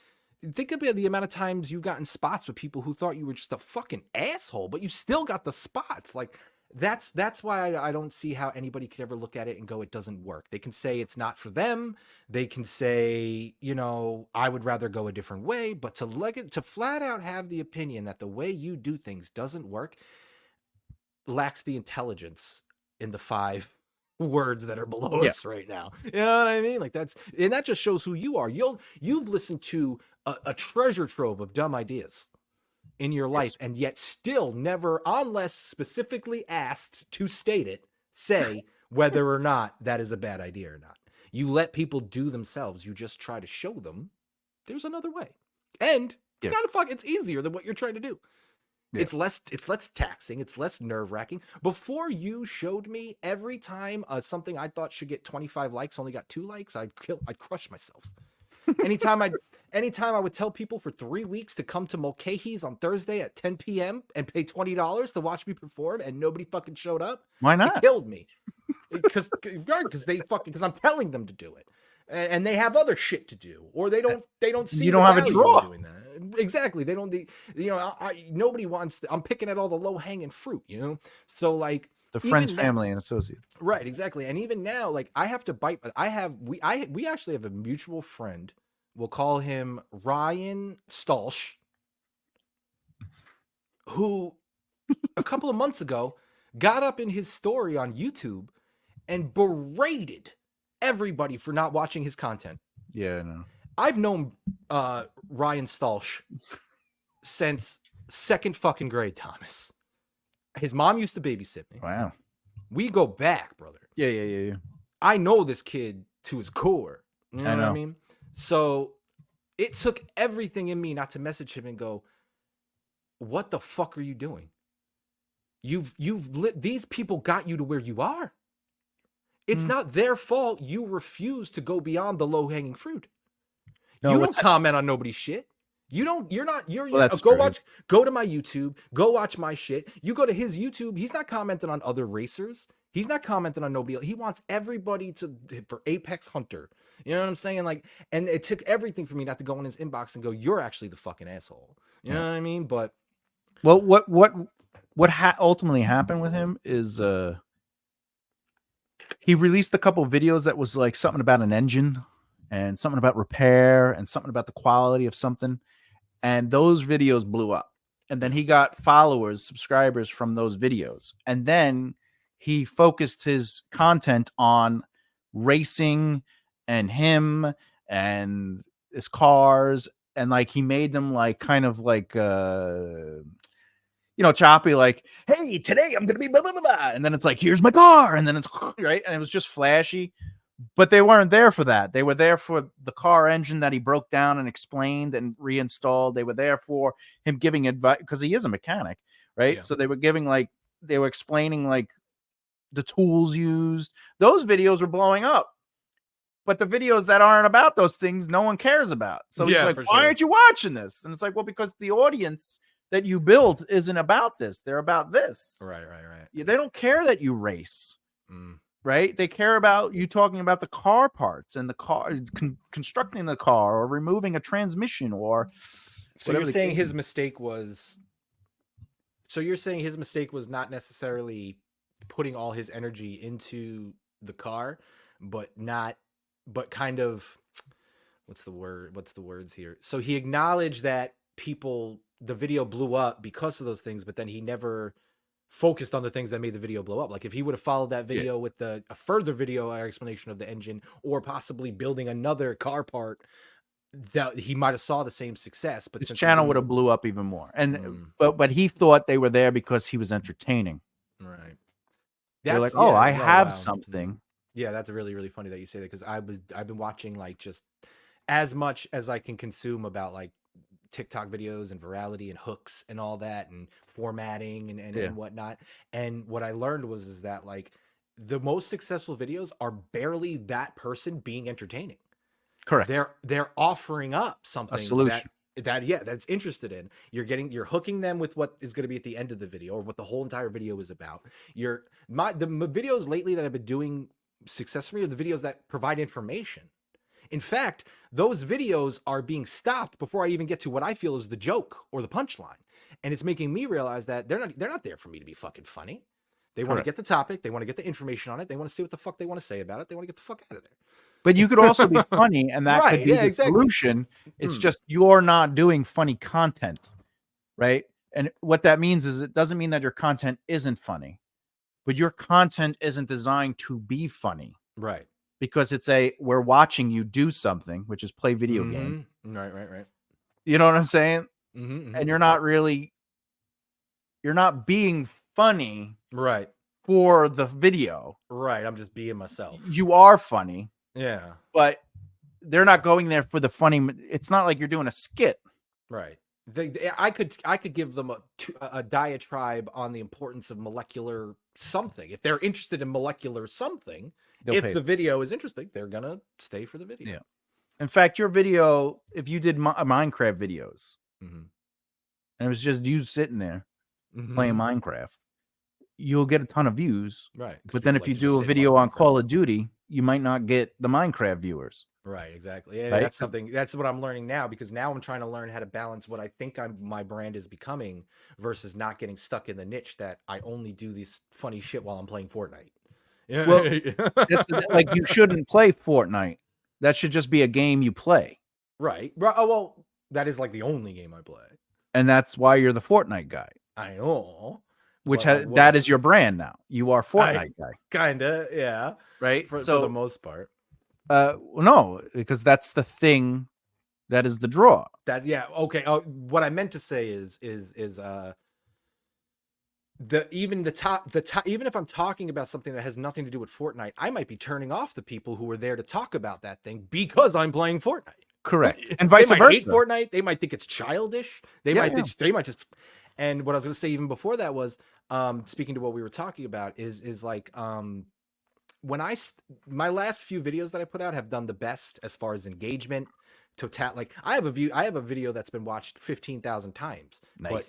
[SPEAKER 2] Think about the amount of times you got in spots with people who thought you were just a fucking asshole, but you still got the spots. Like, that's why I don't see how anybody could ever look at it and go, it doesn't work. They can say it's not for them. They can say, I would rather go a different way. But to flat out have the opinion that the way you do things doesn't work lacks the intelligence in the 5 words that are below us right now. You know what I mean? Like, that just shows who you are. You've listened to a treasure trove of dumb ideas in your life, and yet still never, unless specifically asked to state it, say whether or not that is a bad idea or not. You let people do themselves. You just try to show them there's another way. And it's it's easier than what you're trying to do. Yeah. It's less taxing. It's less nerve-wracking. Before, you showed me, every time something I thought should get 25 likes only got 2 likes, I'd crush myself. Anytime I would tell people for 3 weeks to come to Mulcahy's on Thursday at 10 p.m. and pay $20 to watch me perform, and nobody fucking showed up.
[SPEAKER 1] Why not?
[SPEAKER 2] It killed me. Because I'm telling them to do it, and they have other shit to do, or they don't see.
[SPEAKER 1] You don't have a draw.
[SPEAKER 2] Doing that. Exactly. They don't. Nobody wants. I'm picking at all the low hanging fruit. So like.
[SPEAKER 1] The friends, family, and associates.
[SPEAKER 2] Right, exactly. And even now, like, I have to bite. We actually have a mutual friend. We'll call him Ryan Stalsh, who a couple of months ago got up in his story on YouTube and berated everybody for not watching his content.
[SPEAKER 1] Yeah, I know.
[SPEAKER 2] I've known Ryan Stalsh since 2nd fucking grade, Thomas. His mom used to babysit me.
[SPEAKER 1] Wow.
[SPEAKER 2] We go back, brother.
[SPEAKER 1] Yeah.
[SPEAKER 2] I know this kid to his core. You know what I mean? So it took everything in me not to message him and go, what the fuck are you doing? These people got you to where you are. It's not their fault you refuse to go beyond the low-hanging fruit. No, you don't comment on nobody's shit. Go to my YouTube, go watch my shit. You go to his YouTube, he's not commenting on other racers. He's not commenting on nobody else. He wants everybody for Apex Hunter. You know what I'm saying? Like, and it took everything for me not to go in his inbox and go, "You're actually the fucking asshole." You know what I mean? But
[SPEAKER 1] well, what ultimately happened with him is he released a couple of videos that was like something about an engine and something about repair and something about the quality of something, and those videos blew up. And then he got followers, subscribers from those videos, and then he focused his content on racing and him and his cars, and like he made them like kind of like choppy, like, hey, today I'm gonna be blah blah blah, and then it's like, here's my car, and then it's right, and it was just flashy. But they weren't there for that. They were there for the car engine that he broke down and explained and reinstalled. They were there for him giving advice because he is a mechanic, right?
[SPEAKER 2] Yeah.
[SPEAKER 1] So they were explaining like the tools used. Those videos were blowing up. But the videos that aren't about those things, no one cares about. So he's like, why aren't you watching this? And it's like, well, because the audience that you built isn't about this. They're about this.
[SPEAKER 2] Right.
[SPEAKER 1] They don't care that you race. Right? They care about you talking about the car parts and the car constructing the car or removing a transmission or.
[SPEAKER 2] So you're saying his mistake was. So you're saying his mistake was not necessarily putting all his energy into the car, but kind of, what's the words here? So he acknowledged that the video blew up because of those things, but then he never focused on the things that made the video blow up. Like if he would have followed that video with a further video or explanation of the engine, or possibly building another car part, that he might have saw the same success. But
[SPEAKER 1] his channel would have blew up even more. And but he thought they were there because he was entertaining.
[SPEAKER 2] Right.
[SPEAKER 1] They're like, oh, I have something.
[SPEAKER 2] Yeah, that's really, really funny that you say that, because I've been watching like just as much as I can consume about like TikTok videos and virality and hooks and all that and formatting and whatnot. And what I learned was that like the most successful videos are barely that person being entertaining.
[SPEAKER 1] Correct.
[SPEAKER 2] They're offering up something,
[SPEAKER 1] a solution
[SPEAKER 2] that's interested in. You're hooking them with what is going to be at the end of the video, or what the whole entire video is about. The videos lately that I've been doing successfully are the videos that provide information. In fact, those videos are being stopped before I even get to what I feel is the joke or the punchline. And it's making me realize that they're not there for me to be fucking funny. They want to get the topic. They want to get the information on it. They want to see what the fuck they want to say about it. They want to get the fuck out of there.
[SPEAKER 1] But you could also be funny, and that could be the solution. It's just you're not doing funny content, right? And what that means is it doesn't mean that your content isn't funny, but your content isn't designed to be funny.
[SPEAKER 2] Right.
[SPEAKER 1] Because we're watching you do something, which is play video games.
[SPEAKER 2] Right.
[SPEAKER 1] You know what I'm saying? And you're not being funny.
[SPEAKER 2] Right.
[SPEAKER 1] For the video.
[SPEAKER 2] Right. I'm just being myself.
[SPEAKER 1] You are funny.
[SPEAKER 2] Yeah.
[SPEAKER 1] But they're not going there for the funny. It's not like you're doing a skit.
[SPEAKER 2] Right. I could give them a diatribe on the importance of molecular something. If they're interested in molecular something, if the video is interesting, they're going to stay for the video.
[SPEAKER 1] Yeah. In fact, your video, if you did Minecraft videos, and it was just you sitting there playing Minecraft, you'll get a ton of views.
[SPEAKER 2] Right.
[SPEAKER 1] But then if you do a video on Call of Duty, you might not get the Minecraft viewers.
[SPEAKER 2] Right, exactly. Yeah, right? That's what I'm learning now, because now I'm trying to learn how to balance what I think my brand is becoming versus not getting stuck in the niche that I only do this funny shit while I'm playing Fortnite. Yeah.
[SPEAKER 1] Well, like you shouldn't play Fortnite. That should just be a game you play.
[SPEAKER 2] Right. Oh, well, that is like the only game I play.
[SPEAKER 1] And that's why you're the Fortnite guy.
[SPEAKER 2] I know.
[SPEAKER 1] That is your brand now. You are Fortnite guy.
[SPEAKER 2] Kinda, yeah.
[SPEAKER 1] Right?
[SPEAKER 2] For the most part.
[SPEAKER 1] No, because that's the thing that is the draw.
[SPEAKER 2] That's okay. What I meant to say is even if I'm talking about something that has nothing to do with Fortnite, I might be turning off the people who are there to talk about that thing because I'm playing Fortnite.
[SPEAKER 1] Correct. And vice versa.
[SPEAKER 2] They might hate Fortnite. They might think it's childish. They might just. And what I was going to say even before that was, speaking to what we were talking about, is like when my last few videos that I put out have done the best as far as engagement, total. Like I have a video that's been watched 15,000 times,
[SPEAKER 1] Nice.
[SPEAKER 2] but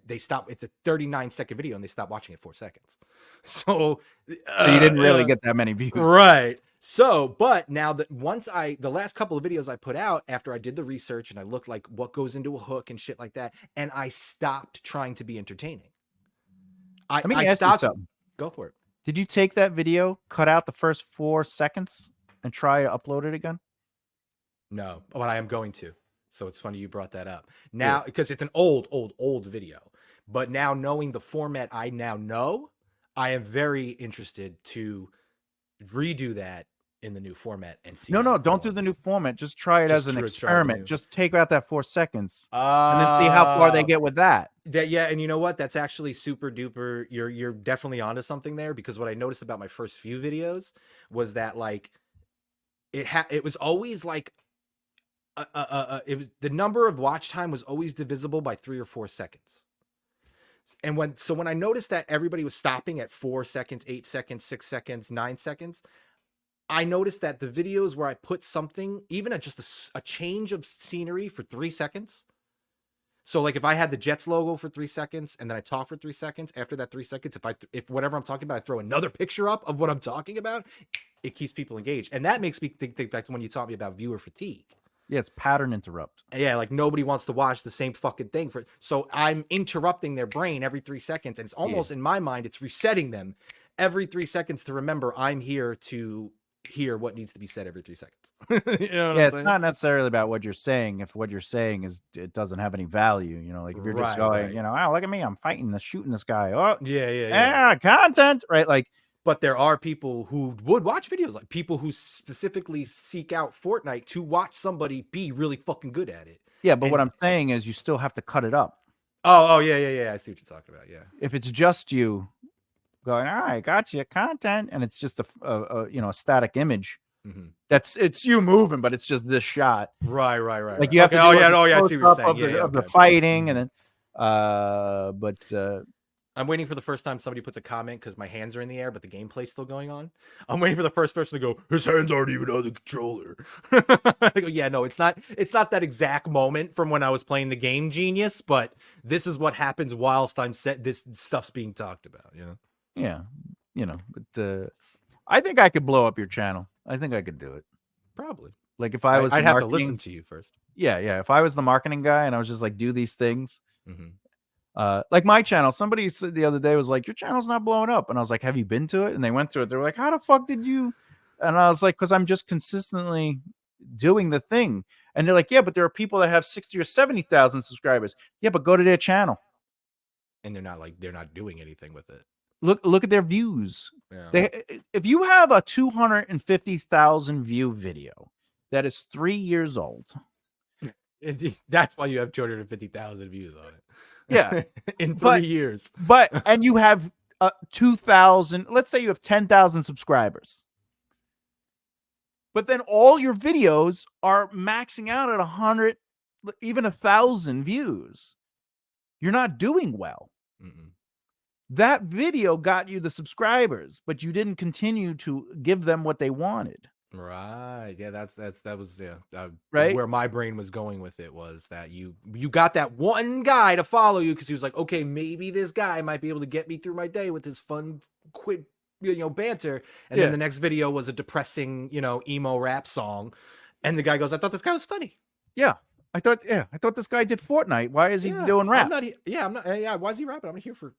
[SPEAKER 2] they stop. It's a 39-second video and they stop watching it 4 seconds. So
[SPEAKER 1] you didn't really get that many views,
[SPEAKER 2] right? So, but now that the last couple of videos I put out after I did the research and I looked like what goes into a hook and shit like that, and I stopped trying to be entertaining. I stopped. Go for it.
[SPEAKER 1] Did you take that video, cut out the first 4 seconds, and try to upload it again?
[SPEAKER 2] No, but I am going to. So it's funny you brought that up now because it's an old video. But now knowing the format I now know, I am very interested to redo that in the new format and see.
[SPEAKER 1] No, don't do the new format. Just try it as an experiment. Just take out that 4 seconds and then see how far they get with that.
[SPEAKER 2] Yeah, and you know what? That's actually super duper. You're definitely onto something there, because what I noticed about my first few videos was that like it was always like the number of watch time was always divisible by 3 or 4 seconds. And when I noticed that everybody was stopping at 4 seconds, 8 seconds, 6 seconds, 9 seconds, I noticed that the videos where I put something, even just a change of scenery for 3 seconds. So like if I had the Jets logo for 3 seconds and then I talk for 3 seconds, after that 3 seconds, if whatever I'm talking about, I throw another picture up of what I'm talking about, it keeps people engaged. And that makes me think back to when you taught me about viewer fatigue.
[SPEAKER 1] Yeah, it's pattern interrupt.
[SPEAKER 2] Yeah, like nobody wants to watch the same fucking thing so I'm interrupting their brain every 3 seconds, and it's almost in my mind, it's resetting them every 3 seconds to remember I'm here to hear what needs to be said every 3 seconds. You know what I'm saying?
[SPEAKER 1] It's not necessarily about what you're saying. If what you're saying is it doesn't have any value, like if you're just going, oh, look at me, I'm shooting this guy. Oh, yeah, content, right? Like.
[SPEAKER 2] But there are people who would watch videos, like people who specifically seek out Fortnite to watch somebody be really fucking good at it.
[SPEAKER 1] Yeah, but what I'm saying is you still have to cut it up.
[SPEAKER 2] Oh, yeah. I see what you're talking about. Yeah.
[SPEAKER 1] If it's just you going, all right, got you, content, and it's just a static image.
[SPEAKER 2] Mm-hmm.
[SPEAKER 1] It's you moving, but it's just this shot.
[SPEAKER 2] Right.
[SPEAKER 1] Like you have to.
[SPEAKER 2] I see what you're saying.
[SPEAKER 1] Of the fighting, and then,
[SPEAKER 2] I'm waiting for the first time somebody puts a comment because my hands are in the air, but the gameplay's still going on. I'm waiting for the first person to go, his hands aren't even on the controller. I go, yeah, no, it's not that exact moment from when I was playing the game, genius, but this is what happens whilst this stuff's being talked about,
[SPEAKER 1] Yeah, but I think I could blow up your channel. I think I could do it.
[SPEAKER 2] Probably.
[SPEAKER 1] Like if I was,
[SPEAKER 2] I'd have to listen to you first.
[SPEAKER 1] Yeah. If I was the marketing guy and I was just like, do these things.
[SPEAKER 2] Mm-hmm.
[SPEAKER 1] Like my channel, somebody said the other day was like, your channel's not blowing up. And I was like, have you been to it? And they went through it. They were like, how the fuck did you? And I was like, because I'm just consistently doing the thing. And they're like, yeah, but there are people that have 60 or 70,000 subscribers. Yeah, but go to their channel.
[SPEAKER 2] And they're not doing anything with it.
[SPEAKER 1] Look at their views.
[SPEAKER 2] Yeah.
[SPEAKER 1] If you have a 250,000 view video that is 3 years old.
[SPEAKER 2] That's why you have 250,000 views on it.
[SPEAKER 1] Yeah.
[SPEAKER 2] In 3 years.
[SPEAKER 1] And you have 2,000, let's say you have 10,000 subscribers. But then all your videos are maxing out at 100, even 1,000 views. You're not doing well.
[SPEAKER 2] Mm-mm.
[SPEAKER 1] That video got you the subscribers, but you didn't continue to give them what they wanted.
[SPEAKER 2] Right. Yeah, that was
[SPEAKER 1] right
[SPEAKER 2] where my brain was going with it, was that you got that one guy to follow you because he was like, okay, maybe this guy might be able to get me through my day with his fun banter. And then the next video was a depressing, emo rap song. And the guy goes, I thought this guy was funny.
[SPEAKER 1] Yeah. I thought this guy did Fortnite. Why is he doing rap?
[SPEAKER 2] I'm not. Why is he rapping? I'm here for,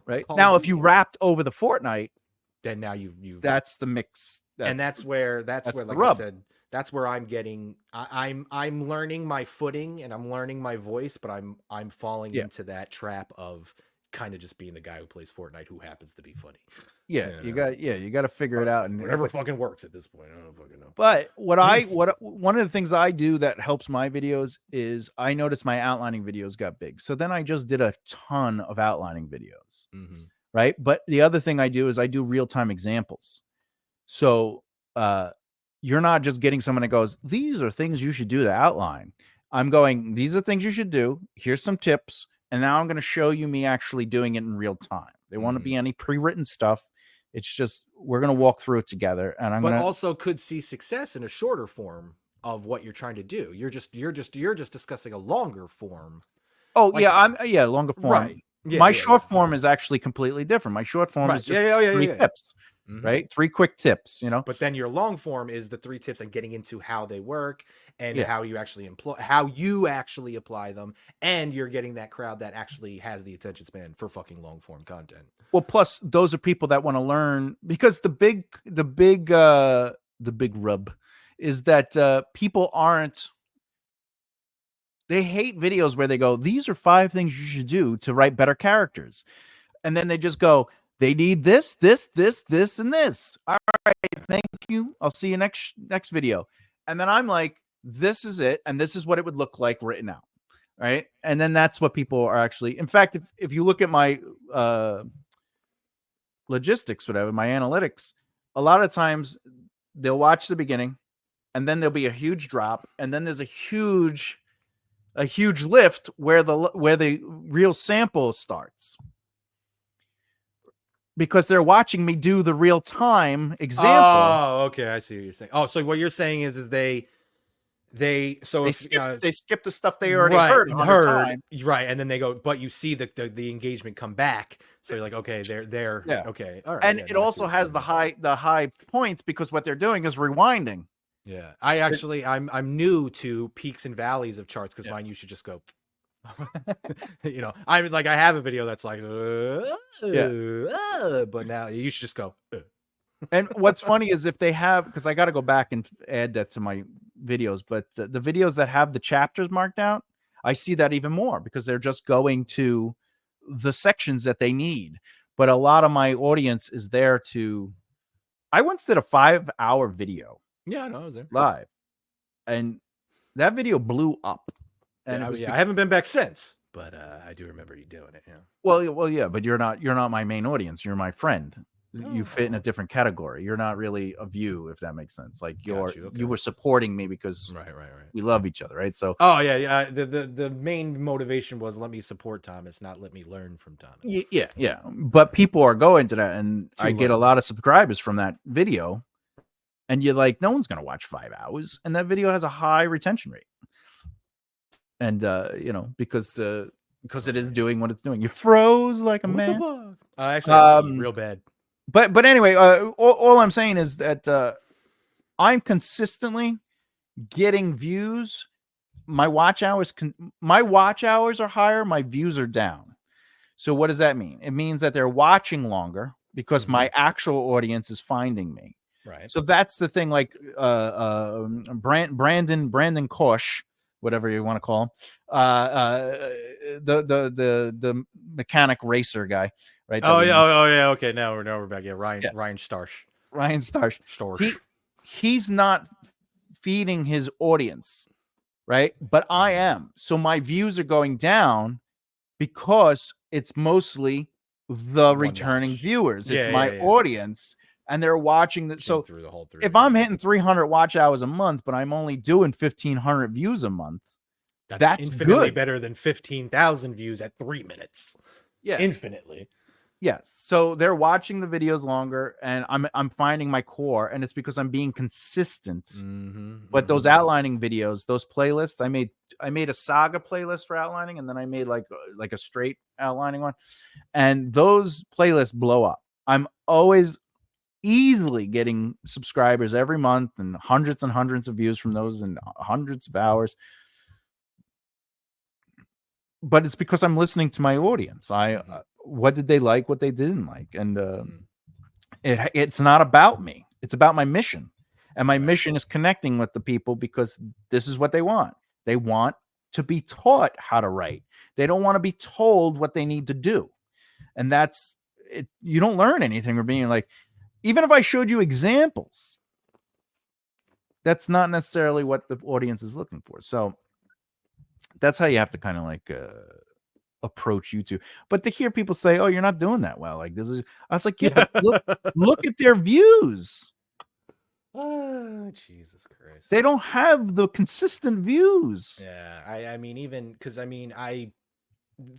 [SPEAKER 1] right now. If you rapped over the Fortnite,
[SPEAKER 2] then now you
[SPEAKER 1] that's the mix.
[SPEAKER 2] That's where like I said, that's where I'm getting. I'm learning my footing and I'm learning my voice, but I'm falling into that trap of kind of just being the guy who plays Fortnite who happens to be funny.
[SPEAKER 1] Yeah, you got to figure it out, and
[SPEAKER 2] whatever fucking works at this point. I don't fucking know.
[SPEAKER 1] But one of the things I do that helps my videos is I noticed my outlining videos got big, so then I just did a ton of outlining videos.
[SPEAKER 2] Mm-hmm.
[SPEAKER 1] Right, but the other thing I do is I do real-time examples. So you're not just getting someone that goes, these are things you should do to outline. I'm going, these are things you should do. Here's some tips. And now I'm going to show you me actually doing it in real time. There won't be any pre-written stuff. It's just, we're going to walk through it together. And also
[SPEAKER 2] could see success in a shorter form of what you're trying to do. You're just discussing a longer form.
[SPEAKER 1] Oh
[SPEAKER 2] Like,
[SPEAKER 1] yeah, longer form.
[SPEAKER 2] right. Yeah,
[SPEAKER 1] My
[SPEAKER 2] yeah,
[SPEAKER 1] short
[SPEAKER 2] yeah.
[SPEAKER 1] form is actually completely different. My short form
[SPEAKER 2] Right.
[SPEAKER 1] is just
[SPEAKER 2] Yeah,
[SPEAKER 1] 3 tips, right? 3 quick tips, you know.
[SPEAKER 2] But then your long form is the 3 tips and getting into how they work and
[SPEAKER 1] Yeah.
[SPEAKER 2] how you actually apply them, and you're getting that crowd that actually has the attention span for fucking long form content.
[SPEAKER 1] Well, plus those are people that want to learn, because the big rub is that people aren't, they hate videos where they go, these are 5 things you should do to write better characters. And then they just go, they need this, this, this, this, and this. All right, thank you. I'll see you next video. And then I'm like, this is it, and this is what it would look like written out. Right. And then that's what people are actually, in fact, if you look at my logistics, whatever, my analytics, a lot of times they'll watch the beginning and then there'll be a huge drop, and then there's a huge lift where the real sample starts, because they're watching me do the real time example.
[SPEAKER 2] Oh, okay, I see what you're saying. Oh, so what you're saying is they
[SPEAKER 1] skip the stuff they already heard times.
[SPEAKER 2] Right, and then they go, but you see the engagement come back, so you're like, okay, they're
[SPEAKER 1] yeah.
[SPEAKER 2] Okay, all right.
[SPEAKER 1] And it also has the high points, because what they're doing is rewinding.
[SPEAKER 2] Yeah, I'm new to peaks and valleys of charts, because mine you should just go. You know, I'm like, I have a video that's like, but now you should just go.
[SPEAKER 1] And what's funny is, if they have, because I got to go back and add that to my videos, but the videos that have the chapters marked out, I see that even more, because they're just going to the sections that they need. But a lot of my audience is there to, I once did a 5-hour video.
[SPEAKER 2] Yeah, I know, I was there
[SPEAKER 1] live, and that video blew up. And
[SPEAKER 2] I haven't been back since, but I do remember you doing it. Yeah.
[SPEAKER 1] Well, yeah, but you're not my main audience. You're my friend. You fit in a different category. You're not really a view, if that makes sense. Like, you were supporting me because
[SPEAKER 2] right.
[SPEAKER 1] We love each other, right? So
[SPEAKER 2] yeah. The main motivation was, let me support Thomas, not let me learn from Thomas.
[SPEAKER 1] Yeah. But people are going to that, and I get a lot of subscribers from that video. And you're like, no one's gonna watch 5 hours, and that video has a high retention rate. And you know, because it is doing what it's doing. You froze like a man.
[SPEAKER 2] Actually, real bad.
[SPEAKER 1] But anyway, all I'm saying is that I'm consistently getting views. My watch hours are higher. My views are down. So what does that mean? It means that they're watching longer, because my actual audience is finding me.
[SPEAKER 2] Right.
[SPEAKER 1] So that's the thing. Like Brandon Kosh, whatever you want to call him, the mechanic racer guy, right?
[SPEAKER 2] Oh yeah. Okay, now we're back. Yeah, Ryan Starsh.
[SPEAKER 1] Ryan Starsh. He's not feeding his audience, right? But I am. So my views are going down, because it's mostly the returning viewers. It's my audience, and they're watching so
[SPEAKER 2] through the whole 3.
[SPEAKER 1] If I'm hitting 300 watch hours a month, but I'm only doing 1,500 views a month, that's
[SPEAKER 2] infinitely
[SPEAKER 1] good.
[SPEAKER 2] better than 15,000 views at 3 minutes.
[SPEAKER 1] Yeah,
[SPEAKER 2] infinitely.
[SPEAKER 1] Yes. So they're watching the videos longer, and I'm finding my core, and it's because I'm being consistent. But those outlining videos, those playlists, I made a saga playlist for outlining, and then I made like a straight outlining one, and those playlists blow up. I'm always easily getting subscribers every month, and hundreds of views from those, and hundreds of hours. But it's because I'm listening to my audience. What did they like, what they didn't like, and it's not about me. It's about my mission, and my mission is connecting with the people, because this is what they want. They want to be taught how to write. They don't want to be told what they need to do, and that's it. You don't learn anything from being like, even if I showed you examples, that's not necessarily what the audience is looking for. So that's how you have to kind of like approach YouTube. But to hear people say, "Oh, you're not doing that well," like this is, I was like, yeah, but look at their views.
[SPEAKER 2] Oh, Jesus Christ!
[SPEAKER 1] They don't have the consistent views.
[SPEAKER 2] Yeah, I mean, even because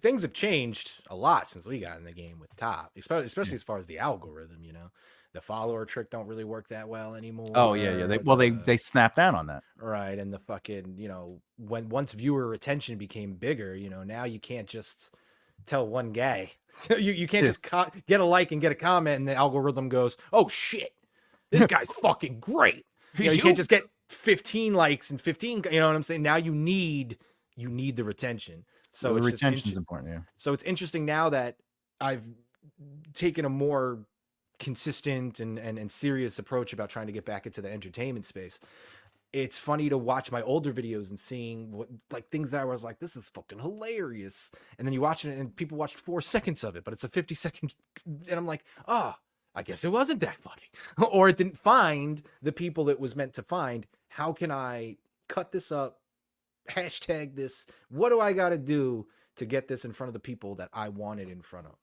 [SPEAKER 2] things have changed a lot since we got in the game with Top, especially as far as the algorithm. You know, the follower trick don't really work that well anymore.
[SPEAKER 1] Oh yeah. They snapped down on that.
[SPEAKER 2] Right, and the fucking, once viewer retention became bigger, now you can't just tell one guy. you can't just get a like and get a comment and the algorithm goes, "Oh shit. This guy's fucking great." You can't just get 15 likes and 15, you know what I'm saying? Now you need the retention. So
[SPEAKER 1] the
[SPEAKER 2] it's
[SPEAKER 1] retention's important, yeah.
[SPEAKER 2] So it's interesting now that I've taken a more consistent and serious approach about trying to get back into the entertainment space. It's funny to watch my older videos and seeing what things that I was like, this is fucking hilarious. And then you watch it and people watched 4 seconds of it, but it's a 50-second. And I'm like, I guess it wasn't that funny. Or it didn't find the people it was meant to find. How can I cut this up? Hashtag this. What do I got to do to get this in front of the people that I want it in front of?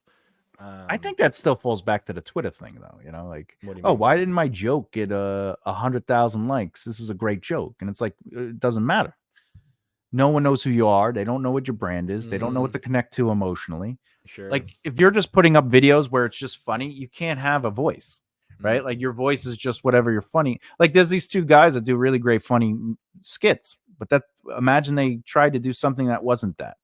[SPEAKER 1] I think that still falls back to the Twitter thing, though. Like,
[SPEAKER 2] mean?
[SPEAKER 1] Why didn't my joke get 100,000 likes? This is a great joke, and it's like, it doesn't matter. No one knows who you are. They don't know what your brand is. They don't know what to connect to emotionally.
[SPEAKER 2] Sure.
[SPEAKER 1] Like, if you're just putting up videos where it's just funny, you can't have a voice, right? Like, your voice is just whatever you're funny. Like, there's these 2 guys that do really great funny skits, but imagine they tried to do something that wasn't that.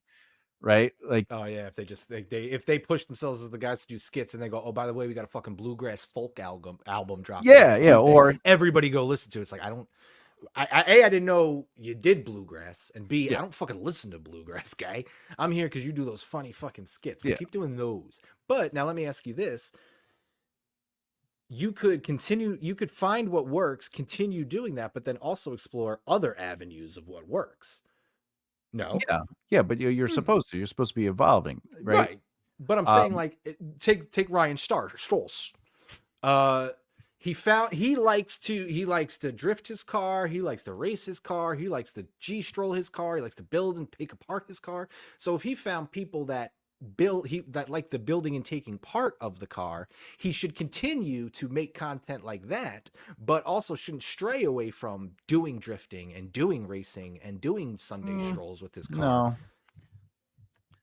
[SPEAKER 1] Right? Like,
[SPEAKER 2] oh yeah, if they just if they push themselves as the guys to do skits and they go, oh, by the way, we got a fucking bluegrass folk album dropping.
[SPEAKER 1] Yeah,
[SPEAKER 2] Tuesday.
[SPEAKER 1] or
[SPEAKER 2] everybody go listen to it. It's like, I didn't know you did bluegrass, and B, I don't fucking listen to bluegrass, guy. I'm here because you do those funny fucking skits. So keep doing those. But now let me ask you this. You could find what works, continue doing that, but then also explore other avenues of what works. No.
[SPEAKER 1] Yeah, but you're supposed to. You're supposed to be evolving, right?
[SPEAKER 2] But I'm saying, like, take Ryan Strauss. He likes to drift his car. He likes to race his car. He likes to G-stroll his car. He likes to build and pick apart his car. So if he found people that like the building and taking part of the car, he should continue to make content like that, but also shouldn't stray away from doing drifting and doing racing and doing Sunday strolls with his car.
[SPEAKER 1] No.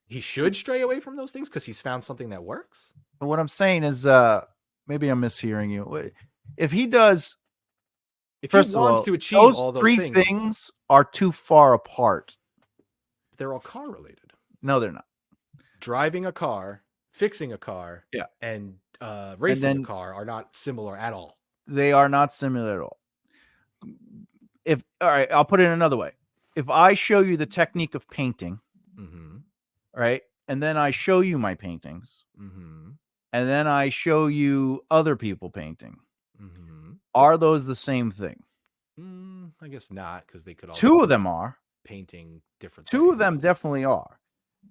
[SPEAKER 2] He should stray away from those things because he's found something that works.
[SPEAKER 1] But what I'm saying is, maybe I'm mishearing you. If he does,
[SPEAKER 2] if he wants to achieve all those
[SPEAKER 1] 3 things are too far apart.
[SPEAKER 2] They're all car related.
[SPEAKER 1] No, they're not.
[SPEAKER 2] Driving a car, fixing a car, and racing a car are not similar at all.
[SPEAKER 1] They are not similar at all. All right, I'll put it another way. If I show you the technique of painting, right, and then I show you my paintings, and then I show you other people painting, are those the same thing?
[SPEAKER 2] I guess not, because they could all
[SPEAKER 1] 2 of them are
[SPEAKER 2] painting different.
[SPEAKER 1] 2 of them definitely are.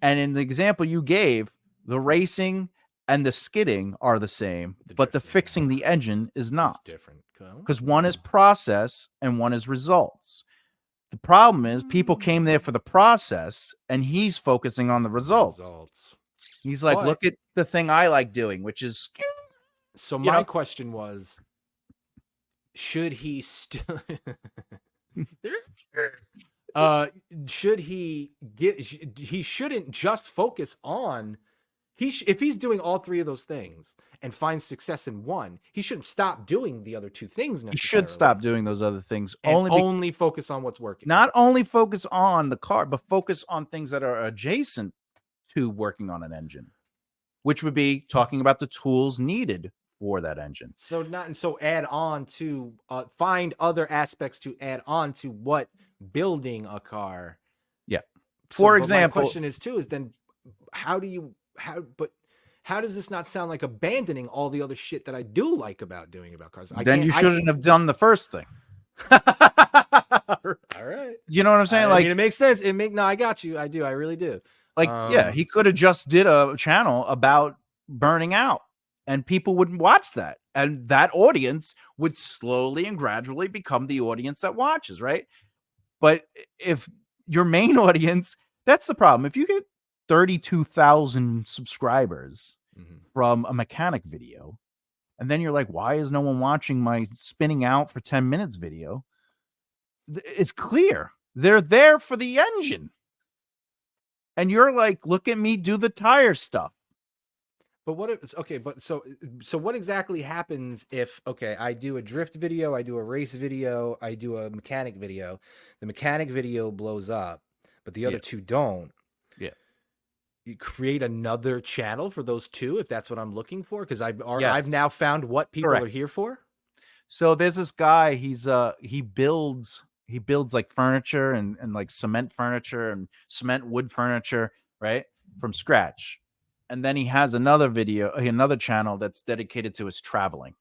[SPEAKER 1] And in the example you gave, the racing and the skidding are the same, but the fixing the engine is not.
[SPEAKER 2] It's different.
[SPEAKER 1] Because one is process and one is results. The problem is people came there for the process and he's focusing on the results. He's like, look at the thing I like doing, which is...
[SPEAKER 2] So my question was, should he he shouldn't just focus on if he's doing all 3 of those things and finds success in one, he shouldn't stop doing the other 2 things necessarily.
[SPEAKER 1] He should stop doing those other things.
[SPEAKER 2] Only focus on what's working.
[SPEAKER 1] Not only focus on the car, but focus on things that are adjacent to working on an engine, which would be talking about the tools needed for that engine.
[SPEAKER 2] So add on to find other aspects to add on to what building a car.
[SPEAKER 1] Yeah. For example,
[SPEAKER 2] my question is then how does this not sound like abandoning all the other shit that I do like about cars?
[SPEAKER 1] Then you shouldn't have done the first thing.
[SPEAKER 2] All right.
[SPEAKER 1] You know what I'm saying?
[SPEAKER 2] I mean, it makes sense. No, I got you. I do. I really do.
[SPEAKER 1] Like, he could have just did a channel about burning out and people wouldn't watch that. And that audience would slowly and gradually become the audience that watches, right? But if your main audience, that's the problem. If you get 32,000 subscribers from a mechanic video, and then you're like, why is no one watching my spinning out for 10 minutes video? It's clear. They're there for the engine. And you're like, look at me do the tire stuff.
[SPEAKER 2] But what if okay, but so what exactly happens if I do a drift video, I do a race video, I do a mechanic video. The mechanic video blows up, but the other
[SPEAKER 1] Yeah.
[SPEAKER 2] two don't.
[SPEAKER 1] Yeah.
[SPEAKER 2] You create another channel for those two if that's what I'm looking for, because I've
[SPEAKER 1] Yes.
[SPEAKER 2] now found what people are
[SPEAKER 1] Correct.
[SPEAKER 2] here for.
[SPEAKER 1] So there's this guy, he builds like furniture and like cement furniture and cement wood furniture, right? From scratch. And then he has another channel that's dedicated to his traveling.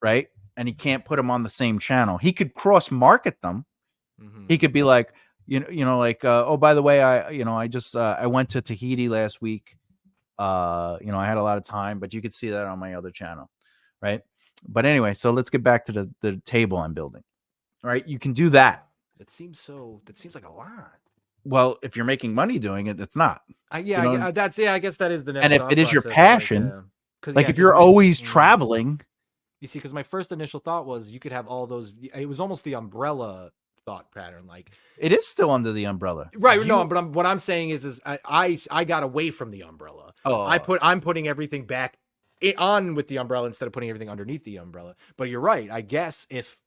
[SPEAKER 1] Right? And he can't put them on the same channel. He could cross market them. He could be like, like, oh, by the way, I just I went to Tahiti last week. I had a lot of time, but you could see that on my other channel, right? But anyway, so let's get back to the table I'm building. All right, you can do that.
[SPEAKER 2] That seems like a lot.
[SPEAKER 1] Well, if you're making money doing it, it's not.
[SPEAKER 2] I guess that is the next.
[SPEAKER 1] And if it is your
[SPEAKER 2] process,
[SPEAKER 1] passion, like if you're always traveling,
[SPEAKER 2] you see, because my first initial thought was you could have all those. It was almost the umbrella thought pattern, like
[SPEAKER 1] it is still under the umbrella,
[SPEAKER 2] right? No, but what I'm saying is I got away from the umbrella.
[SPEAKER 1] Oh,
[SPEAKER 2] I'm putting everything back on with the umbrella instead of putting everything underneath the umbrella. But you're right. I guess if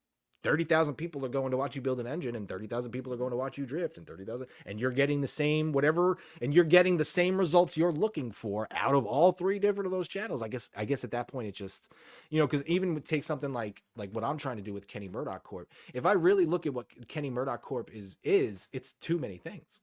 [SPEAKER 2] 30,000 people are going to watch you build an engine, and 30,000 people are going to watch you drift, and 30,000, and you're getting the same whatever, and you're getting the same results you're looking for out of all three different of those channels. I guess at that point it just, because even take something like what I'm trying to do with Kenny Murdock Corp. If I really look at what Kenny Murdock Corp is it's too many things.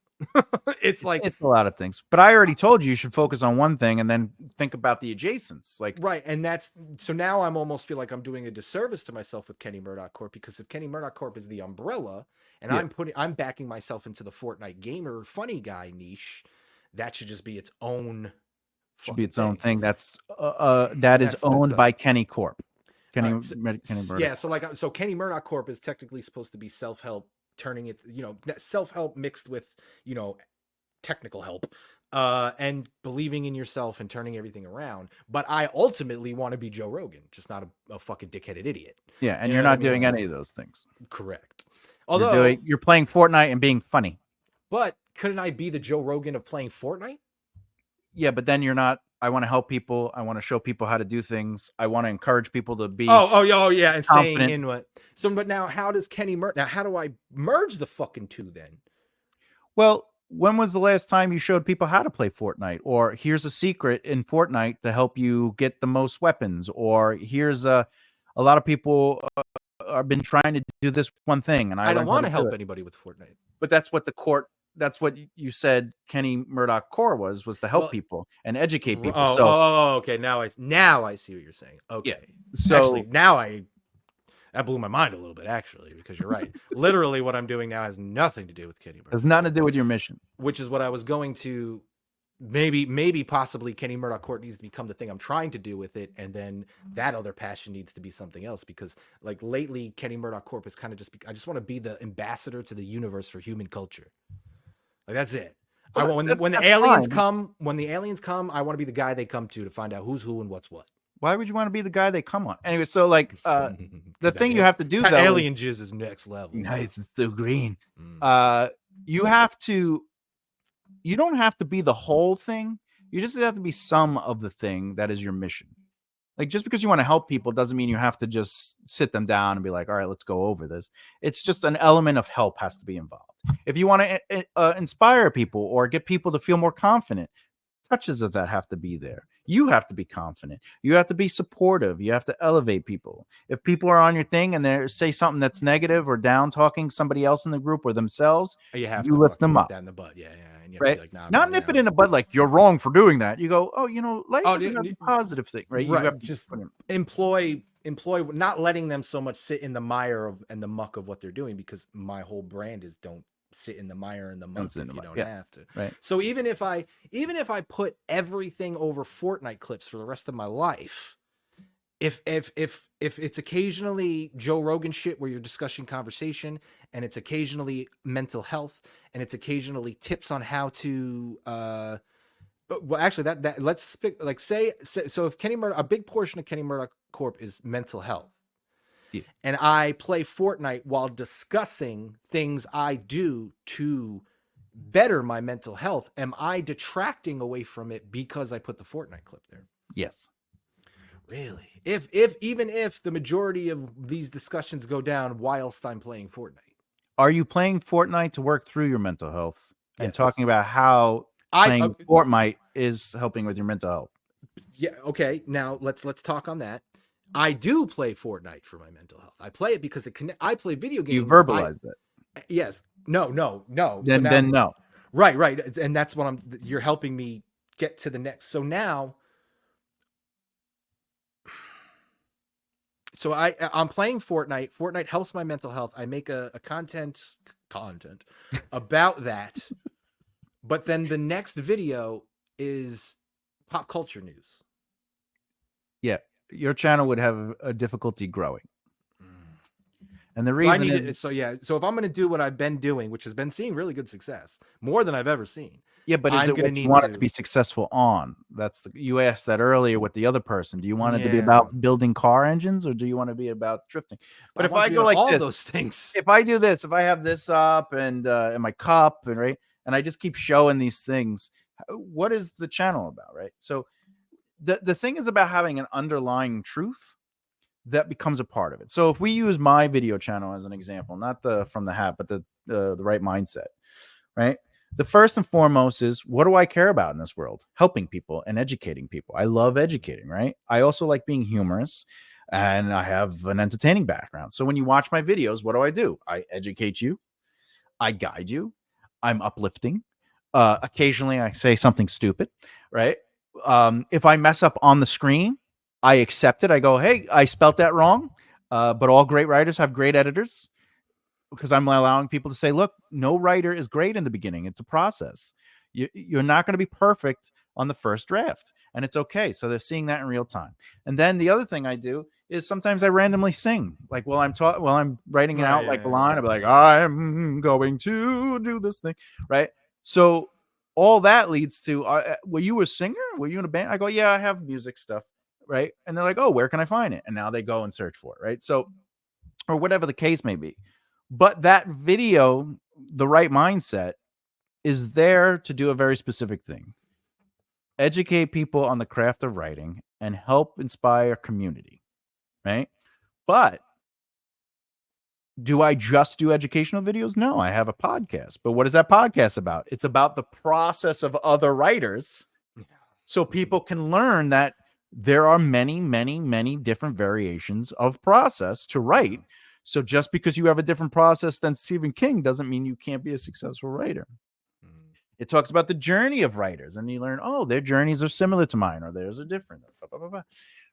[SPEAKER 2] It's a
[SPEAKER 1] lot of things, but I already told you should focus on one thing and then think about the adjacents, like
[SPEAKER 2] right. And that's so now I'm almost feel like I'm doing a disservice to myself with Kenny Murdock Corp, because if Kenny Murdock Corp is the umbrella and I'm backing myself into the Fortnite gamer funny guy niche, that should just be its own
[SPEAKER 1] own thing. That's owned by Kenny Corp. Kenny Murdock.
[SPEAKER 2] Yeah, so Kenny Murdock Corp is technically supposed to be self-help, turning it, self-help mixed with, technical help, and believing in yourself and turning everything around. But I ultimately want to be Joe Rogan, just not a fucking dickheaded idiot.
[SPEAKER 1] Yeah, and you're not doing any of those things.
[SPEAKER 2] Correct. Although
[SPEAKER 1] you're playing Fortnite and being funny.
[SPEAKER 2] But couldn't I be the Joe Rogan of playing Fortnite?
[SPEAKER 1] Yeah, but then you're not. I want to help people. I want to show people how to do things. I want to encourage people to be.
[SPEAKER 2] Oh, yeah, and
[SPEAKER 1] confident.
[SPEAKER 2] Saying in what. So, but now, how does Kenny now? How do I merge the fucking two then?
[SPEAKER 1] Well, when was the last time you showed people how to play Fortnite? Or here's a secret in Fortnite to help you get the most weapons. Or here's a lot of people have been trying to do this one thing, and
[SPEAKER 2] I don't want to help anybody with Fortnite.
[SPEAKER 1] But that's what that's what you said Kenny Murdock Core was to help people and educate people.
[SPEAKER 2] Okay. Now I see what you're saying. Okay.
[SPEAKER 1] Yeah. So
[SPEAKER 2] actually, now that blew my mind a little bit, actually, because you're right. Literally what I'm doing now has nothing to do with Kenny Murdock.
[SPEAKER 1] Has nothing to do with your mission.
[SPEAKER 2] Which is what I was going to maybe possibly Kenny Murdock Corp needs to become the thing I'm trying to do with it, and then that other passion needs to be something else, because like lately Kenny Murdock Corp is kind of I just want to be the ambassador to the universe for human culture. Like that's it. I want when the aliens come, I want to be the guy they come to find out who's who and what's what.
[SPEAKER 1] Why would you want to be the guy they come on? Anyway, so like the thing you have to do though,
[SPEAKER 2] alien jizz is next level.
[SPEAKER 1] Nice, it's so green. You don't have to be the whole thing. You just have to be some of the thing that is your mission. Like just because you want to help people doesn't mean you have to just sit them down and be like, all right, let's go over this. It's just an element of help has to be involved. If you want to inspire people or get people to feel more confident, touches of that have to be there. You have to be confident. You have to be supportive. You have to elevate people. If people are on your thing and they say something that's negative or down talking somebody else in the group or themselves, you lift them up.
[SPEAKER 2] In the butt. Yeah. And you
[SPEAKER 1] right?
[SPEAKER 2] Like, nah,
[SPEAKER 1] not nip it in the butt like you're wrong for doing that. You go, life is a positive thing, right?
[SPEAKER 2] Right.
[SPEAKER 1] You have to
[SPEAKER 2] just employ, not letting them so much sit in the mire and the muck of what they're doing, because my whole brand is don't sit in the mire and the muck if you don't have to.
[SPEAKER 1] Right.
[SPEAKER 2] So even if I put everything over Fortnite clips for the rest of my life, if it's occasionally Joe Rogan shit where you're discussing conversation, and it's occasionally mental health, and it's occasionally tips on how to well, actually that let's speak, like say so if Kenny Murdock, a big portion of Kenny Murdock Corp is mental health. Yeah. And I play Fortnite while discussing things I do to better my mental health, am I detracting away from it because I put the Fortnite clip there?
[SPEAKER 1] Yes.
[SPEAKER 2] Really? If even if the majority of these discussions go down whilst I'm playing Fortnite.
[SPEAKER 1] Are you playing Fortnite to work through your mental health and
[SPEAKER 2] Yes.
[SPEAKER 1] talking about how playing Fortnite is helping with your mental health?
[SPEAKER 2] Yeah, okay. Now let's talk on that. I do play Fortnite for my mental health. I play it because I play video games.
[SPEAKER 1] You verbalize it.
[SPEAKER 2] Yes. No.
[SPEAKER 1] Then no.
[SPEAKER 2] Right. And that's what you're helping me get to the next. So now, I'm playing Fortnite. Fortnite helps my mental health. I make a content about that. But then the next video is pop culture news.
[SPEAKER 1] Yeah, your channel would have a difficulty growing. And the reason
[SPEAKER 2] so if I'm going to do what I've been doing, which has been seeing really good success, more than I've ever seen.
[SPEAKER 1] Yeah, but is it what you want it to be successful on? You asked that earlier with the other person. Do you want it to be about building car engines, or do you want to be about drifting? But if I go like
[SPEAKER 2] all those things,
[SPEAKER 1] if I do this, if I have this up and in my cup and and I just keep showing these things, what is the channel about, right? So the thing is about having an underlying truth that becomes a part of it. So if we use my video channel as an example, not the From the Hat, but the right mindset, right? The first and foremost is, what do I care about in this world? Helping people and educating people. I love educating, right? I also like being humorous, and I have an entertaining background. So when you watch my videos, what do? I educate you. I guide you. I'm uplifting. Occasionally I say something stupid, right? If I mess up on the screen, I accept it. I go, hey, I spelt that wrong. But all great writers have great editors, because I'm allowing people to say, look, no writer is great in the beginning. It's a process. You're not going to be perfect on the first draft, and it's okay. So they're seeing that in real time. And then the other thing I do is sometimes I randomly sing, like while I'm writing it out, like a line. I'll be like, I'm going to do this thing, right? So all that leads to, were you a singer? Were you in a band? I go, yeah, I have music stuff, right? And they're like, oh, where can I find it? And now they go and search for it, right? So, or whatever the case may be. But that video, the right mindset, is there to do a very specific thing: educate people on the craft of writing and help inspire community, right? But do I just do educational videos? No, I have a podcast. But what is that podcast about? It's about the process of other writers, so people can learn that there are many, many, many different variations of process to write. So just because you have a different process than Stephen King doesn't mean you can't be a successful writer. It talks about the journey of writers, and you learn, oh, their journeys are similar to mine, or theirs are different,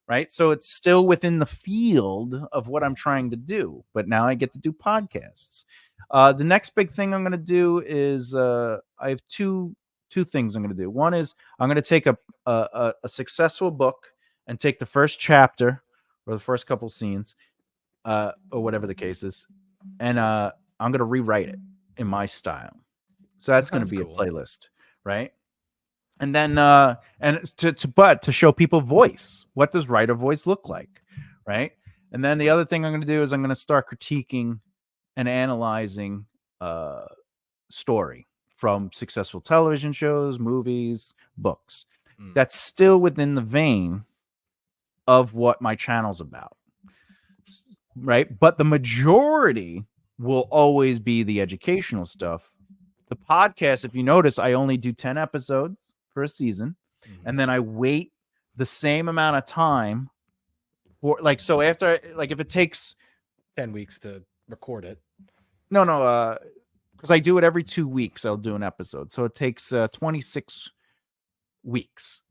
[SPEAKER 1] right? So it's still within the field of what I'm trying to do, but now I get to do podcasts. The next big thing I'm going to do is I have two things I'm going to do. One is I'm going to take a successful book and take the first chapter or the first couple scenes, or whatever the case is, and I'm going to rewrite it in my style. So that's going to be cool. A playlist, right? And then to show people voice. What does writer voice look like, right? And then the other thing I'm going to do is I'm going to start critiquing and analyzing story from successful television shows, movies, books. That's still within the vein of what my channel's about, right? But the majority will always be the educational stuff. The podcast, if you notice, I only do 10 episodes for a season, and then I wait the same amount of time for, like, so after, like, if it takes
[SPEAKER 2] 10 weeks to record it.
[SPEAKER 1] No, because I do it every 2 weeks. I'll do an episode. So it takes 26 weeks.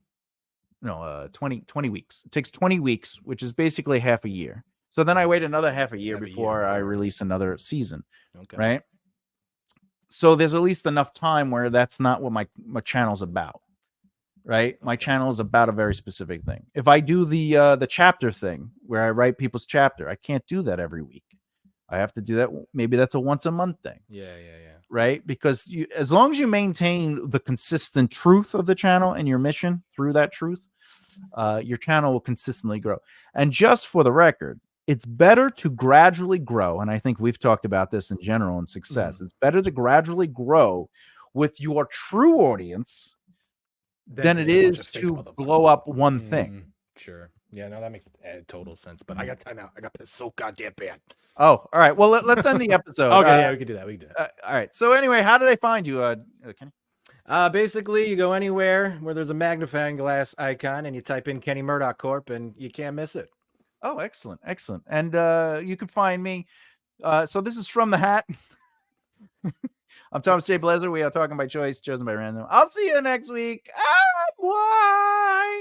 [SPEAKER 1] No, 20 weeks. It takes 20 weeks, which is basically half a year. So then I wait another half a year before I release another season. Okay. Right? So there's at least enough time where that's not what my channel's about. Right? My channel is about a very specific thing. If I do the chapter thing where I write people's chapter, I can't do that every week. I have to do that. Maybe that's a once a month thing.
[SPEAKER 2] Yeah.
[SPEAKER 1] Right? Because as long as you maintain the consistent truth of the channel and your mission through that truth, your channel will consistently grow. And just for the record, it's better to gradually grow. And I think we've talked about this in general in success. It's better to gradually grow with your true audience than it is to blow up one thing.
[SPEAKER 2] Sure. Yeah, no, that makes total sense. But I got time out. I got pissed so goddamn bad.
[SPEAKER 1] Oh, all right. Well, let's end the episode.
[SPEAKER 2] Okay, yeah, we can do that. We can do that.
[SPEAKER 1] All right. So anyway, how do they find you, Kenny?
[SPEAKER 2] Basically, you go anywhere where there's a magnifying glass icon and you type in Kenny Murdock Corp and you can't miss it.
[SPEAKER 1] Oh, excellent. Excellent. And you can find me. So this is From the Hat. I'm Thomas J. Bellezza. We are talking by choice, chosen by random. I'll see you next week. Bye.